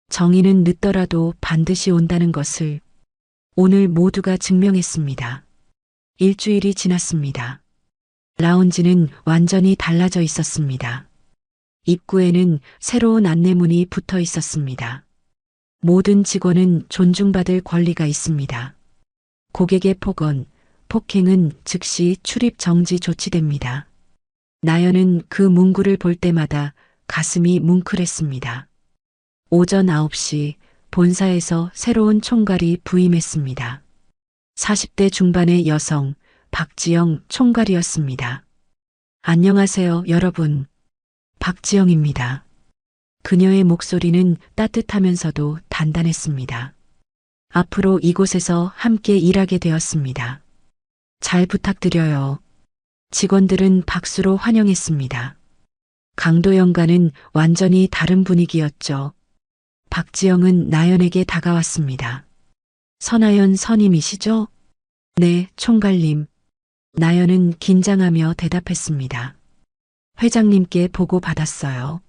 정의는 늦더라도 반드시 온다는 것을 오늘 모두가 증명했습니다. 일주일이 지났습니다. 라운지는 완전히 달라져 있었습니다. 입구에는 새로운 안내문이 붙어 있었습니다. 모든 직원은 존중받을 권리가 있습니다. 고객의 폭행은 즉시 출입 정지 조치됩니다. 나연은 그 문구를 볼 때마다 가슴이 뭉클했습니다. 오전 9시 본사에서 새로운 총괄이 부임했습니다. 40대 중반의 여성 박지영 총괄이었습니다. 안녕하세요, 여러분. 박지영입니다. 그녀의 목소리는 따뜻하면서도 단단했습니다. 앞으로 이곳에서 함께 일하게 되었습니다. 잘 부탁드려요. 직원들은 박수로 환영했습니다. 강도영과는 완전히 다른 분위기였죠. 박지영은 나연에게 다가왔습니다. 선하연 선임이시죠? 네, 총괄님. 나연은 긴장하며 대답했습니다. 회장님께 보고 받았어요.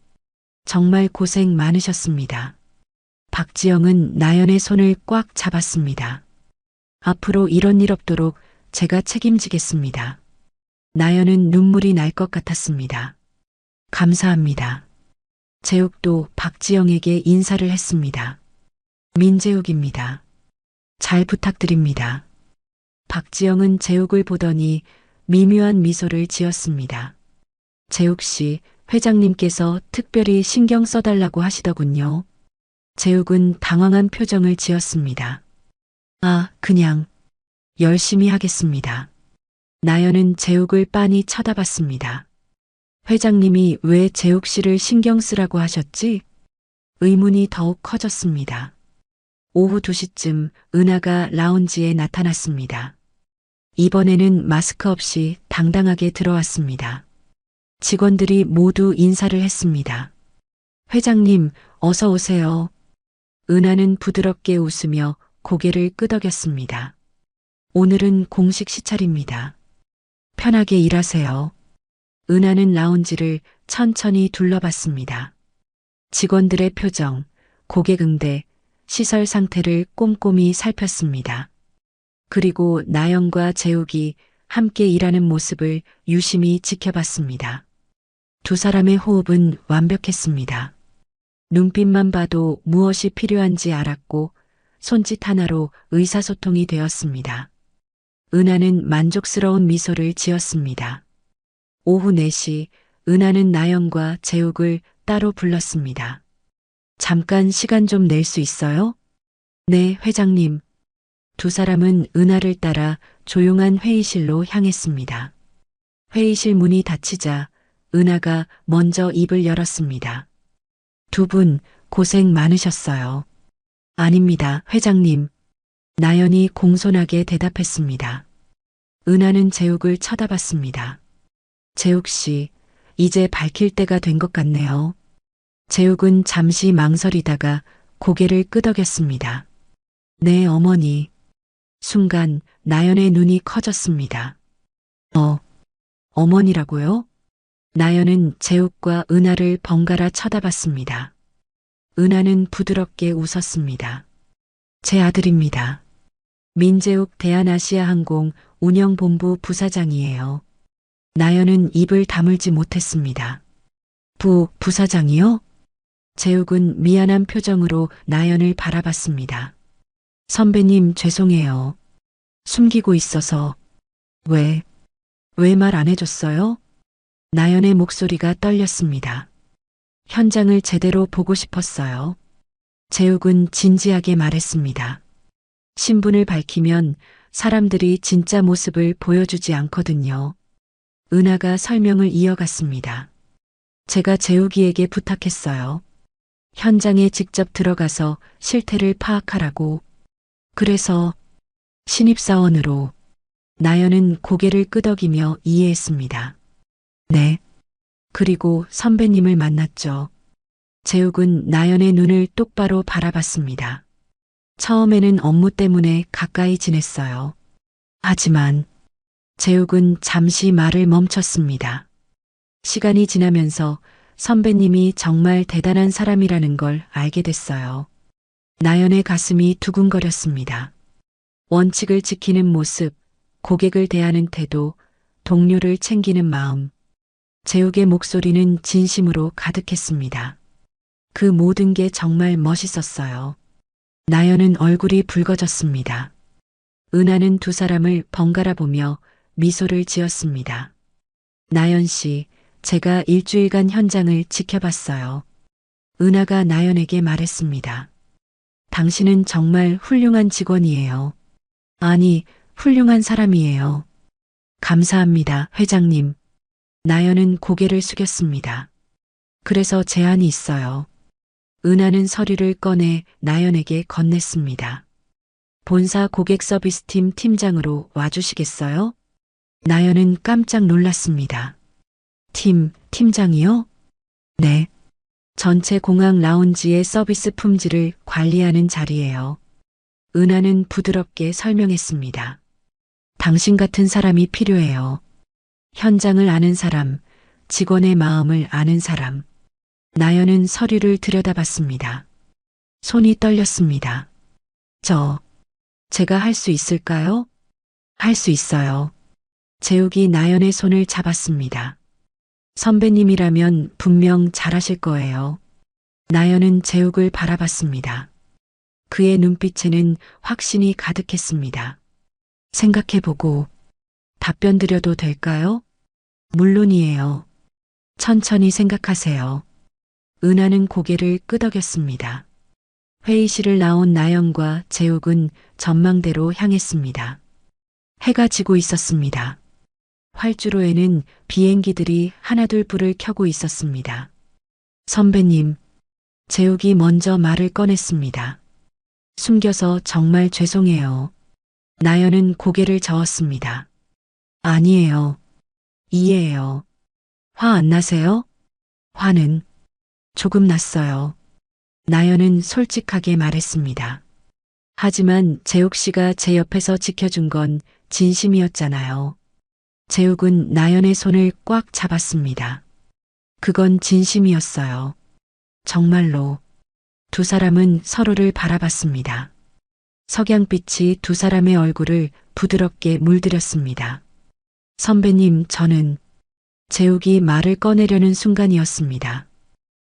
정말 고생 많으셨습니다. 박지영은 나연의 손을 꽉 잡았습니다. 앞으로 이런 일 없도록 제가 책임지겠습니다. 나연은 눈물이 날 것 같았습니다. 감사합니다. 재욱도 박지영에게 인사를 했습니다. 민재욱입니다. 잘 부탁드립니다. 박지영은 재욱을 보더니 미묘한 미소를 지었습니다. 재욱 씨, 회장님께서 특별히 신경 써달라고 하시더군요. 재욱은 당황한 표정을 지었습니다. 아, 그냥 열심히 하겠습니다. 나연은 재욱을 빤히 쳐다봤습니다. 회장님이 왜 재욱 씨를 신경 쓰라고 하셨지? 의문이 더욱 커졌습니다. 오후 2시쯤 은하가 라운지에 나타났습니다. 이번에는 마스크 없이 당당하게 들어왔습니다. 직원들이 모두 인사를 했습니다. 회장님, 어서 오세요. 은하는 부드럽게 웃으며 고개를 끄덕였습니다. 오늘은 공식 시찰입니다. 편하게 일하세요. 은하는 라운지를 천천히 둘러봤습니다. 직원들의 표정, 고객 응대, 시설 상태를 꼼꼼히 살폈습니다. 그리고 나연과 재욱이 함께 일하는 모습을 유심히 지켜봤습니다. 두 사람의 호흡은 완벽했습니다. 눈빛만 봐도 무엇이 필요한지 알았고 손짓 하나로 의사소통이 되었습니다. 은하는 만족스러운 미소를 지었습니다. 오후 4시 은하는 나연과 재욱을 따로 불렀습니다. 잠깐 시간 좀 낼 수 있어요? 네, 회장님. 두 사람은 은하를 따라 조용한 회의실로 향했습니다. 회의실 문이 닫히자 은하가 먼저 입을 열었습니다. 두 분 고생 많으셨어요. 아닙니다, 회장님. 나연이 공손하게 대답했습니다. 은하는 재욱을 쳐다봤습니다. 재욱 씨, 이제 밝힐 때가 된 것 같네요. 재욱은 잠시 망설이다가 고개를 끄덕였습니다. 네, 어머니. 순간 나연의 눈이 커졌습니다. 어머니라고요? 나연은 재욱과 은하를 번갈아 쳐다봤습니다. 은하는 부드럽게 웃었습니다. 제 아들입니다. 민재욱 대한아시아항공 운영본부 부사장이에요. 나연은 입을 다물지 못했습니다. 부사장이요? 재욱은 미안한 표정으로 나연을 바라봤습니다. 선배님 죄송해요. 숨기고 있어서. 왜 말 안 해줬어요? 나연의 목소리가 떨렸습니다. 현장을 제대로 보고 싶었어요. 재욱은 진지하게 말했습니다. 신분을 밝히면 사람들이 진짜 모습을 보여주지 않거든요. 은하가 설명을 이어갔습니다. 제가 재욱이에게 부탁했어요. 현장에 직접 들어가서 실태를 파악하라고. 그래서 신입사원으로. 나연은 고개를 끄덕이며 이해했습니다. 네. 그리고 선배님을 만났죠. 재욱은 나연의 눈을 똑바로 바라봤습니다. 처음에는 업무 때문에 가까이 지냈어요. 하지만 재욱은 잠시 말을 멈췄습니다. 시간이 지나면서 선배님이 정말 대단한 사람이라는 걸 알게 됐어요. 나연의 가슴이 두근거렸습니다. 원칙을 지키는 모습, 고객을 대하는 태도, 동료를 챙기는 마음. 재욱의 목소리는 진심으로 가득했습니다. 그 모든 게 정말 멋있었어요. 나연은 얼굴이 붉어졌습니다. 은하는 두 사람을 번갈아 보며 미소를 지었습니다. 나연 씨, 제가 일주일간 현장을 지켜봤어요. 은하가 나연에게 말했습니다. 당신은 정말 훌륭한 직원이에요. 아니, 훌륭한 사람이에요. 감사합니다, 회장님. 나연은 고개를 숙였습니다. 그래서 제안이 있어요. 은하는 서류를 꺼내 나연에게 건넸습니다. 본사 고객 서비스팀 팀장으로 와주시겠어요? 나연은 깜짝 놀랐습니다. 팀장이요? 네. 전체 공항 라운지의 서비스 품질을 관리하는 자리예요. 은하는 부드럽게 설명했습니다. 당신 같은 사람이 필요해요. 현장을 아는 사람, 직원의 마음을 아는 사람. 나연은 서류를 들여다봤습니다. 손이 떨렸습니다. 제가 할 수 있을까요? 할 수 있어요. 재욱이 나연의 손을 잡았습니다. 선배님이라면 분명 잘하실 거예요. 나연은 재욱을 바라봤습니다. 그의 눈빛에는 확신이 가득했습니다. 생각해보고 답변 드려도 될까요? 물론이에요. 천천히 생각하세요. 은하는 고개를 끄덕였습니다. 회의실을 나온 나연과 재욱은 전망대로 향했습니다. 해가 지고 있었습니다. 활주로에는 비행기들이 하나둘 불을 켜고 있었습니다. 선배님, 재욱이 먼저 말을 꺼냈습니다. 숨겨서 정말 죄송해요. 나연은 고개를 저었습니다. 아니에요. 이해해요. 화 안 나세요? 화는 조금 났어요. 나연은 솔직하게 말했습니다. 하지만 재욱 씨가 제 옆에서 지켜준 건 진심이었잖아요. 재욱은 나연의 손을 꽉 잡았습니다. 그건 진심이었어요. 정말로. 두 사람은 서로를 바라봤습니다. 석양빛이 두 사람의 얼굴을 부드럽게 물들였습니다. 선배님, 저는 재욱이 말을 꺼내려는 순간이었습니다.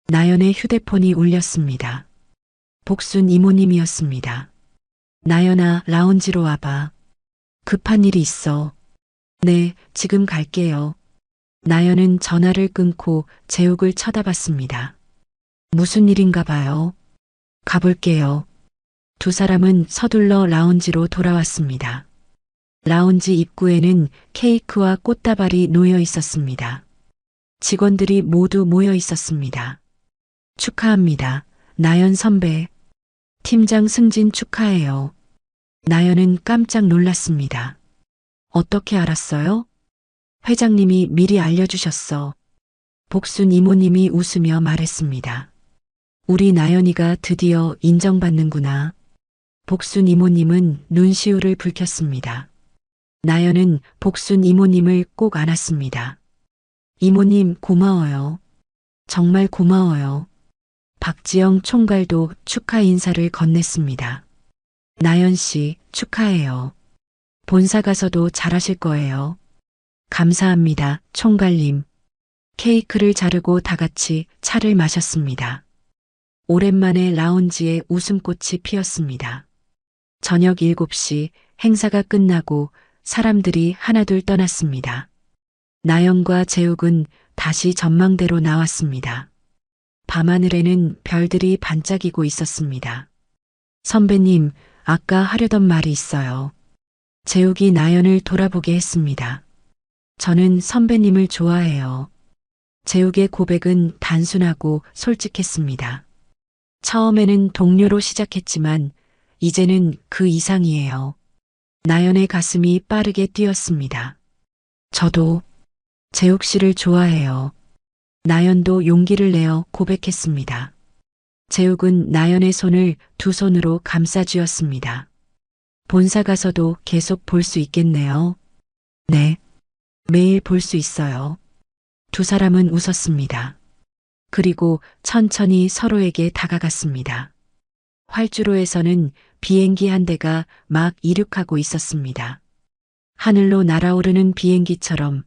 나연의 휴대폰이 울렸습니다. 복순 이모님이었습니다. 나연아, 라운지로 와봐. 급한 일이 있어. 네, 지금 갈게요. 나연은 전화를 끊고 재욱을 쳐다봤습니다. 무슨 일인가 봐요. 가볼게요. 두 사람은 서둘러 라운지로 돌아왔습니다. 라운지 입구에는 케이크와 꽃다발이 놓여 있었습니다. 직원들이 모두 모여 있었습니다. 축하합니다. 나연 선배. 팀장 승진 축하해요. 나연은 깜짝 놀랐습니다. 어떻게 알았어요? 회장님이 미리 알려주셨어. 복순 이모님이 웃으며 말했습니다. 우리 나연이가 드디어 인정받는구나. 복순 이모님은 눈시울을 붉혔습니다. 나연은 복순 이모님을 꼭 안았습니다. 이모님 고마워요. 정말 고마워요. 박지영 총괄도 축하 인사를 건넸습니다. 나연 씨 축하해요. 본사 가서도 잘하실 거예요. 감사합니다, 총괄님. 케이크를 자르고 다 같이 차를 마셨습니다. 오랜만에 라운지에 웃음꽃이 피었습니다. 저녁 7시 행사가 끝나고 사람들이 하나둘 떠났습니다. 나연과 재욱은 다시 전망대로 나왔습니다. 밤하늘에는 별들이 반짝이고 있었습니다. 선배님, 아까 하려던 말이 있어요. 재욱이 나연을 돌아보게 했습니다. 저는 선배님을 좋아해요. 재욱의 고백은 단순하고 솔직했습니다. 처음에는 동료로 시작했지만 이제는 그 이상이에요. 나연의 가슴이 빠르게 뛰었습니다. 저도 재욱 씨를 좋아해요. 나연도 용기를 내어 고백했습니다. 재욱은 나연의 손을 두 손으로 감싸쥐었습니다. 본사 가서도 계속 볼 수 있겠네요. 네, 매일 볼 수 있어요. 두 사람은 웃었습니다. 그리고 천천히 서로에게 다가갔습니다. 활주로에서는 비행기 한 대가 막 이륙하고 있었습니다. 하늘로 날아오르는 비행기처럼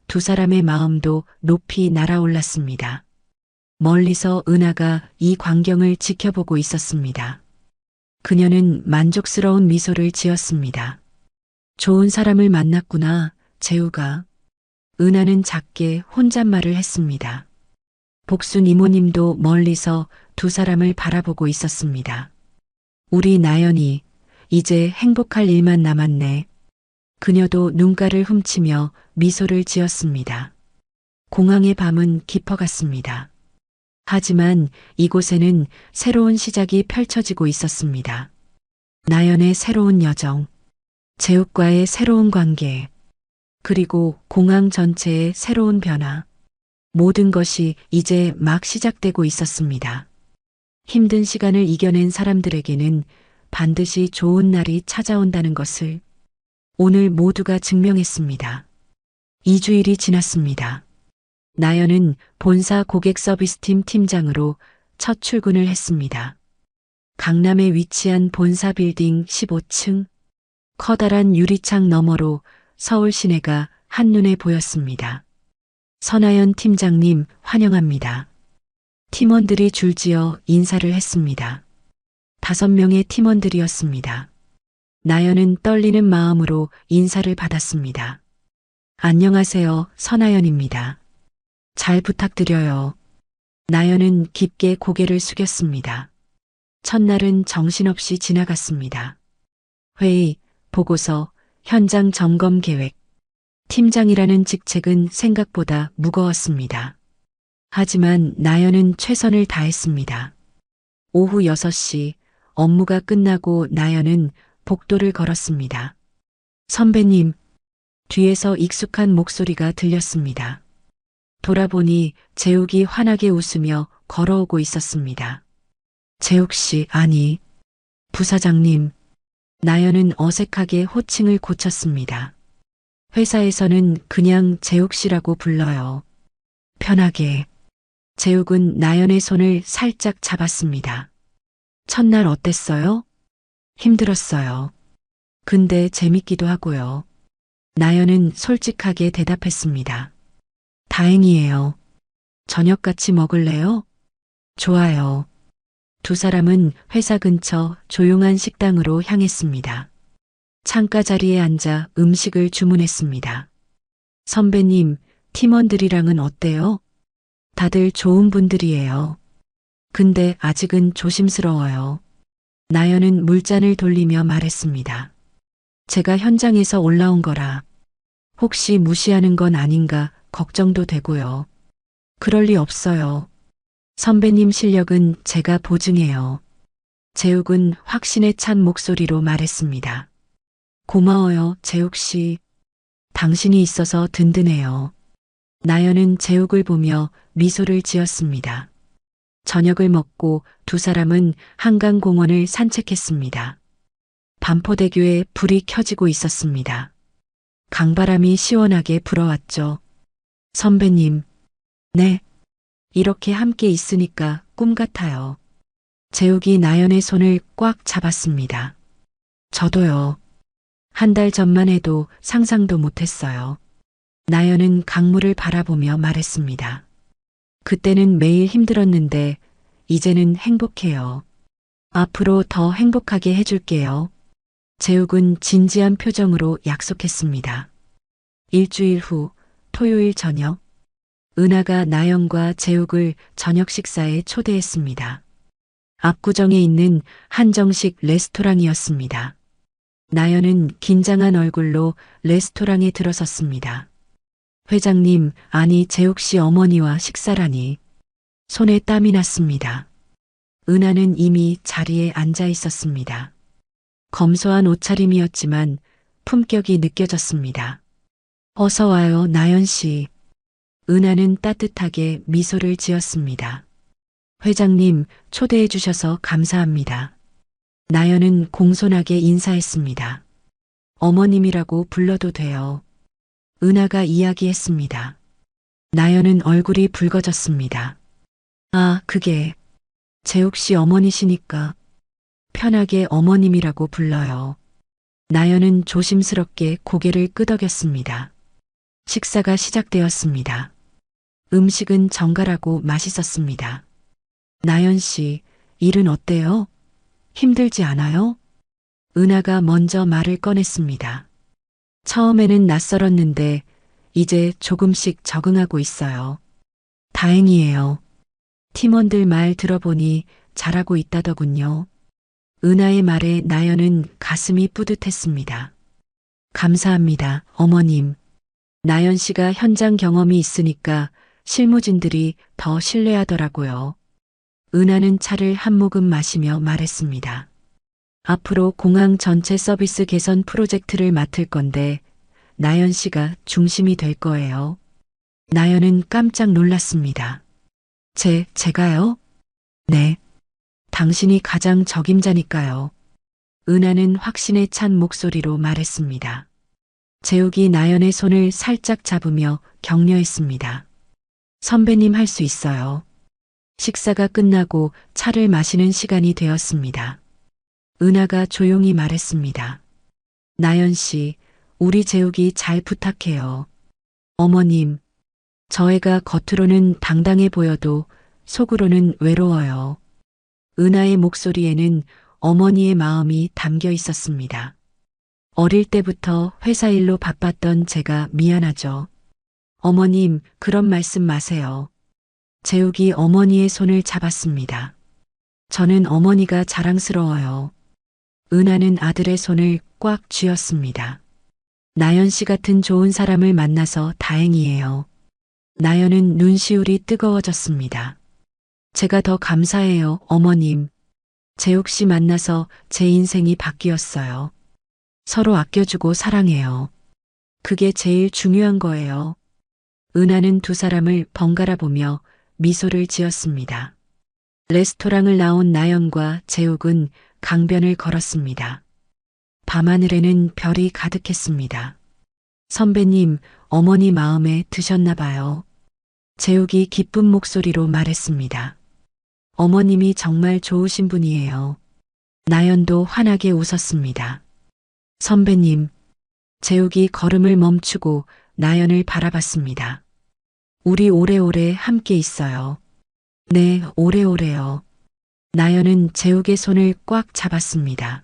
두 사람의 마음도 높이 날아올랐습니다. 멀리서 은하가 이 광경을 지켜보고 있었습니다. 그녀는 만족스러운 미소를 지었습니다. 좋은 사람을 만났구나, 재우가. 은하는 작게 혼잣말을 했습니다. 복순 이모님도 멀리서 두 사람을 바라보고 있었습니다. 우리 나연이 이제 행복할 일만 남았네. 그녀도 눈가를 훔치며 미소를 지었습니다. 공항의 밤은 깊어갔습니다. 하지만 이곳에는 새로운 시작이 펼쳐지고 있었습니다. 나연의 새로운 여정, 재욱과의 새로운 관계, 그리고 공항 전체의 새로운 변화. 모든 것이 이제 막 시작되고 있었습니다. 힘든 시간을 이겨낸 사람들에게는 반드시 좋은 날이 찾아온다는 것을 오늘 모두가 증명했습니다. 2주일이 지났습니다. 나연은 본사 고객 서비스팀 팀장으로 첫 출근을 했습니다. 강남에 위치한 본사 빌딩 15층, 커다란 유리창 너머로 서울 시내가 한눈에 보였습니다. 선하연 팀장님 환영합니다. 팀원들이 줄지어 인사를 했습니다. 5명의 팀원들이었습니다. 나연은 떨리는 마음으로 인사를 받았습니다. 안녕하세요, 선하연입니다. 잘 부탁드려요. 나연은 깊게 고개를 숙였습니다. 첫날은 정신없이 지나갔습니다. 회의, 보고서, 현장 점검 계획. 팀장이라는 직책은 생각보다 무거웠습니다. 하지만 나연은 최선을 다했습니다. 오후 6시 업무가 끝나고 나연은 복도를 걸었습니다. 선배님, 뒤에서 익숙한 목소리가 들렸습니다. 돌아보니 재욱이 환하게 웃으며 걸어오고 있었습니다. 재욱 씨, 아니, 부사장님. 나연은 어색하게 호칭을 고쳤습니다. 회사에서는 그냥 재욱 씨라고 불러요. 편하게. 재욱은 나연의 손을 살짝 잡았습니다. 첫날 어땠어요? 힘들었어요. 근데 재밌기도 하고요. 나연은 솔직하게 대답했습니다. 다행이에요. 저녁 같이 먹을래요? 좋아요. 두 사람은 회사 근처 조용한 식당으로 향했습니다. 창가 자리에 앉아 음식을 주문했습니다. 선배님, 팀원들이랑은 어때요? 다들 좋은 분들이에요. 근데 아직은 조심스러워요. 나연은 물잔을 돌리며 말했습니다. 제가 현장에서 올라온 거라 혹시 무시하는 건 아닌가 걱정도 되고요. 그럴 리 없어요. 선배님 실력은 제가 보증해요. 재욱은 확신에 찬 목소리로 말했습니다. 고마워요, 재욱 씨. 당신이 있어서 든든해요. 나연은 재욱을 보며 미소를 지었습니다. 저녁을 먹고 두 사람은 한강공원을 산책했습니다. 반포대교에 불이 켜지고 있었습니다. 강바람이 시원하게 불어왔죠. 선배님, 네. 이렇게 함께 있으니까 꿈 같아요. 재욱이 나연의 손을 꽉 잡았습니다. 저도요. 한 달 전만 해도 상상도 못했어요. 나연은 강물을 바라보며 말했습니다. 그때는 매일 힘들었는데 이제는 행복해요. 앞으로 더 행복하게 해줄게요. 재욱은 진지한 표정으로 약속했습니다. 일주일 후 토요일 저녁, 은하가 나연과 재욱을 저녁 식사에 초대했습니다. 압구정에 있는 한정식 레스토랑이었습니다. 나연은 긴장한 얼굴로 레스토랑에 들어섰습니다. 회장님, 아니 재욱 씨 어머니와 식사라니. 손에 땀이 났습니다. 은하는 이미 자리에 앉아 있었습니다. 검소한 옷차림이었지만 품격이 느껴졌습니다. 어서 와요, 나연 씨. 은하는 따뜻하게 미소를 지었습니다. 회장님, 초대해 주셔서 감사합니다. 나연은 공손하게 인사했습니다. 어머님이라고 불러도 돼요. 은하가 이야기했습니다. 나연은 얼굴이 붉어졌습니다. 아, 그게 재욱 씨 어머니시니까 편하게 어머님이라고 불러요. 나연은 조심스럽게 고개를 끄덕였습니다. 식사가 시작되었습니다. 음식은 정갈하고 맛있었습니다. 나연 씨, 일은 어때요? 힘들지 않아요? 은하가 먼저 말을 꺼냈습니다. 처음에는 낯설었는데 이제 조금씩 적응하고 있어요. 다행이에요. 팀원들 말 들어보니 잘하고 있다더군요. 은하의 말에 나연은 가슴이 뿌듯했습니다. 감사합니다, 어머님. 나연 씨가 현장 경험이 있으니까 실무진들이 더 신뢰하더라고요. 은하는 차를 한 모금 마시며 말했습니다. 앞으로 공항 전체 서비스 개선 프로젝트를 맡을 건데 나연 씨가 중심이 될 거예요. 나연은 깜짝 놀랐습니다. 제가요? 네. 당신이 가장 적임자니까요. 은하는 확신에 찬 목소리로 말했습니다. 재욱이 나연의 손을 살짝 잡으며 격려했습니다. 선배님 할 수 있어요. 식사가 끝나고 차를 마시는 시간이 되었습니다. 은하가 조용히 말했습니다. 나연 씨, 우리 재욱이 잘 부탁해요. 어머님, 저 애가 겉으로는 당당해 보여도 속으로는 외로워요. 은하의 목소리에는 어머니의 마음이 담겨 있었습니다. 어릴 때부터 회사 일로 바빴던 제가 미안하죠. 어머님, 그런 말씀 마세요. 재욱이 어머니의 손을 잡았습니다. 저는 어머니가 자랑스러워요. 은하는 아들의 손을 꽉 쥐었습니다. 나연 씨 같은 좋은 사람을 만나서 다행이에요. 나연은 눈시울이 뜨거워졌습니다. 제가 더 감사해요, 어머님. 재욱 씨 만나서 제 인생이 바뀌었어요. 서로 아껴주고 사랑해요. 그게 제일 중요한 거예요. 은하는 두 사람을 번갈아 보며 미소를 지었습니다. 레스토랑을 나온 나연과 재욱은 강변을 걸었습니다. 밤하늘에는 별이 가득했습니다. 선배님, 어머니 마음에 드셨나 봐요. 재욱이 기쁜 목소리로 말했습니다. 어머님이 정말 좋으신 분이에요. 나연도 환하게 웃었습니다. 선배님, 재욱이 걸음을 멈추고 나연을 바라봤습니다. 우리 오래오래 함께 있어요. 네, 오래오래요. 나연은 재욱의 손을 꽉 잡았습니다.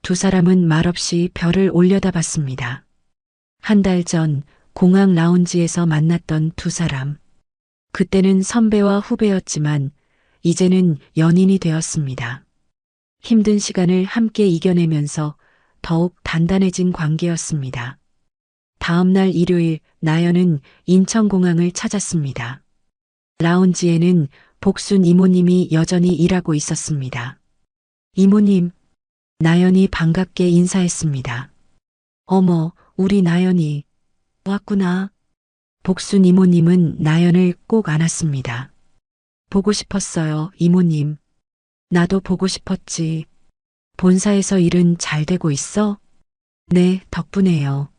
두 사람은 말없이 별을 올려다봤습니다. 한 달 전 공항 라운지에서 만났던 두 사람. 그때는 선배와 후배였지만 이제는 연인이 되었습니다. 힘든 시간을 함께 이겨내면서 더욱 단단해진 관계였습니다. 다음 날 일요일 나연은 인천공항을 찾았습니다. 라운지에는 복순 이모님이 여전히 일하고 있었습니다. 이모님, 나연이 반갑게 인사했습니다. 어머, 우리 나연이 왔구나. 복순 이모님은 나연을 꼭 안았습니다. 보고 싶었어요, 이모님. 나도 보고 싶었지. 본사에서 일은 잘 되고 있어? 네, 덕분에요.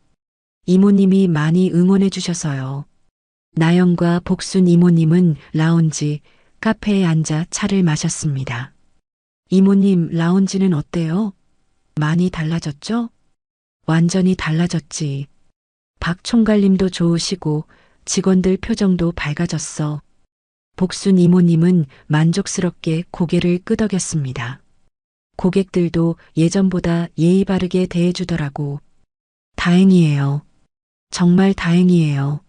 이모님이 많이 응원해 주셔서요. 나연과 복순 이모님은 라운지, 카페에 앉아 차를 마셨습니다. 이모님, 라운지는 어때요? 많이 달라졌죠? 완전히 달라졌지. 박 총괄님도 좋으시고 직원들 표정도 밝아졌어. 복순 이모님은 만족스럽게 고개를 끄덕였습니다. 고객들도 예전보다 예의 바르게 대해주더라고. 다행이에요. 정말 다행이에요.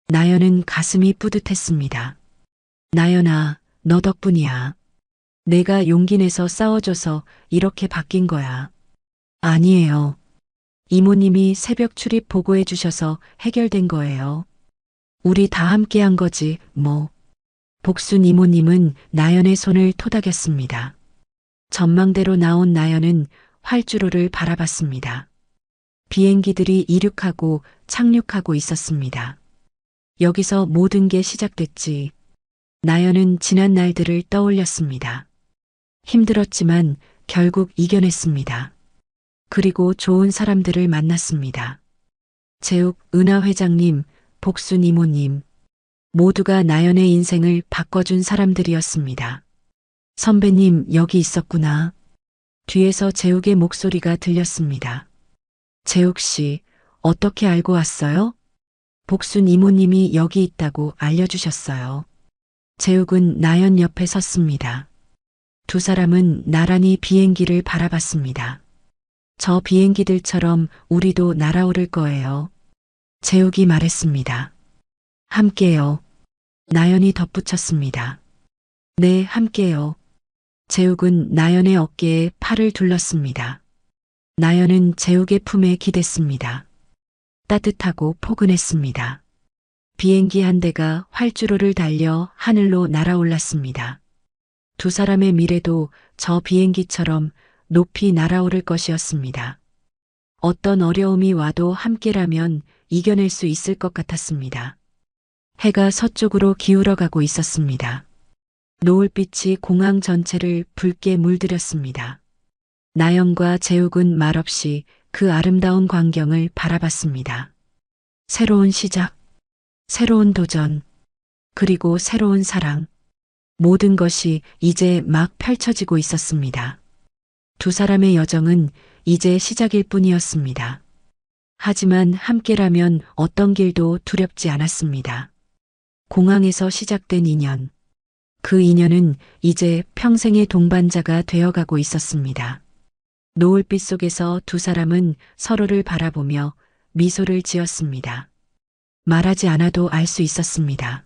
나연은 가슴이 뿌듯했습니다. 나연아, 너 덕분이야. 내가 용기 내서 싸워줘서 이렇게 바뀐 거야. 아니에요. 이모님이 새벽 출입 보고해 주셔서 해결된 거예요. 우리 다 함께 한 거지, 뭐. 복순 이모님은 나연의 손을 토닥였습니다. 전망대로 나온 나연은 활주로를 바라봤습니다. 비행기들이 이륙하고 착륙하고 있었습니다. 여기서 모든 게 시작됐지. 나연은 지난 날들을 떠올렸습니다. 힘들었지만 결국 이겨냈습니다. 그리고 좋은 사람들을 만났습니다. 재욱, 은하 회장님, 복순 이모님. 모두가 나연의 인생을 바꿔준 사람들이었습니다. 선배님, 여기 있었구나. 뒤에서 재욱의 목소리가 들렸습니다. 재욱 씨, 어떻게 알고 왔어요? 복순 이모님이 여기 있다고 알려주셨어요. 재욱은 나연 옆에 섰습니다. 두 사람은 나란히 비행기를 바라봤습니다. 저 비행기들처럼 우리도 날아오를 거예요. 재욱이 말했습니다. 함께요. 나연이 덧붙였습니다. 네, 함께요. 재욱은 나연의 어깨에 팔을 둘렀습니다. 나연은 재욱의 품에 기댔습니다. 따뜻하고 포근했습니다. 비행기 한 대가 활주로를 달려 하늘로 날아올랐습니다. 두 사람의 미래도 저 비행기처럼 높이 날아오를 것이었습니다. 어떤 어려움이 와도 함께라면 이겨낼 수 있을 것 같았습니다. 해가 서쪽으로 기울어가고 있었습니다. 노을빛이 공항 전체를 붉게 물들였습니다. 나연과 재욱은 말없이 그 아름다운 광경을 바라봤습니다. 새로운 시작, 새로운 도전, 그리고 새로운 사랑. 모든 것이 이제 막 펼쳐지고 있었습니다. 두 사람의 여정은 이제 시작일 뿐이었습니다. 하지만 함께라면 어떤 길도 두렵지 않았습니다. 공항에서 시작된 인연. 그 인연은 이제 평생의 동반자가 되어가고 있었습니다. 노을빛 속에서 두 사람은 서로를 바라보며 미소를 지었습니다. 말하지 않아도 알 수 있었습니다.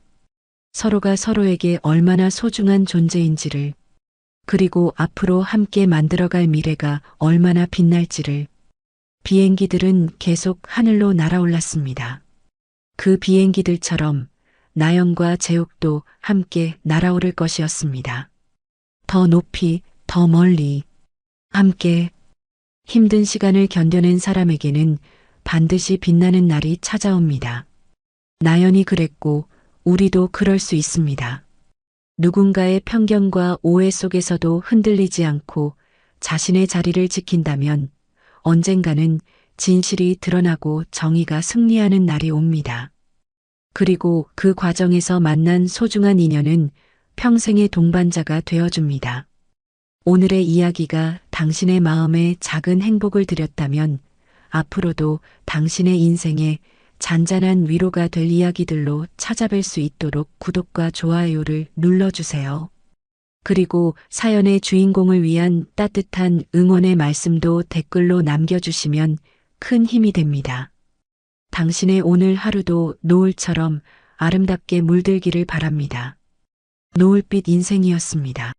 서로가 서로에게 얼마나 소중한 존재인지를, 그리고 앞으로 함께 만들어갈 미래가 얼마나 빛날지를. 비행기들은 계속 하늘로 날아올랐습니다. 그 비행기들처럼 나영과 재욱도 함께 날아오를 것이었습니다. 더 높이, 더 멀리, 함께. 힘든 시간을 견뎌낸 사람에게는 반드시 빛나는 날이 찾아옵니다. 나연이 그랬고, 우리도 그럴 수 있습니다. 누군가의 편견과 오해 속에서도 흔들리지 않고 자신의 자리를 지킨다면 언젠가는 진실이 드러나고 정의가 승리하는 날이 옵니다. 그리고 그 과정에서 만난 소중한 인연은 평생의 동반자가 되어줍니다. 오늘의 이야기가 당신의 마음에 작은 행복을 드렸다면 앞으로도 당신의 인생에 잔잔한 위로가 될 이야기들로 찾아뵐 수 있도록 구독과 좋아요를 눌러주세요. 그리고 사연의 주인공을 위한 따뜻한 응원의 말씀도 댓글로 남겨주시면 큰 힘이 됩니다. 당신의 오늘 하루도 노을처럼 아름답게 물들기를 바랍니다. 노을빛 인생이었습니다.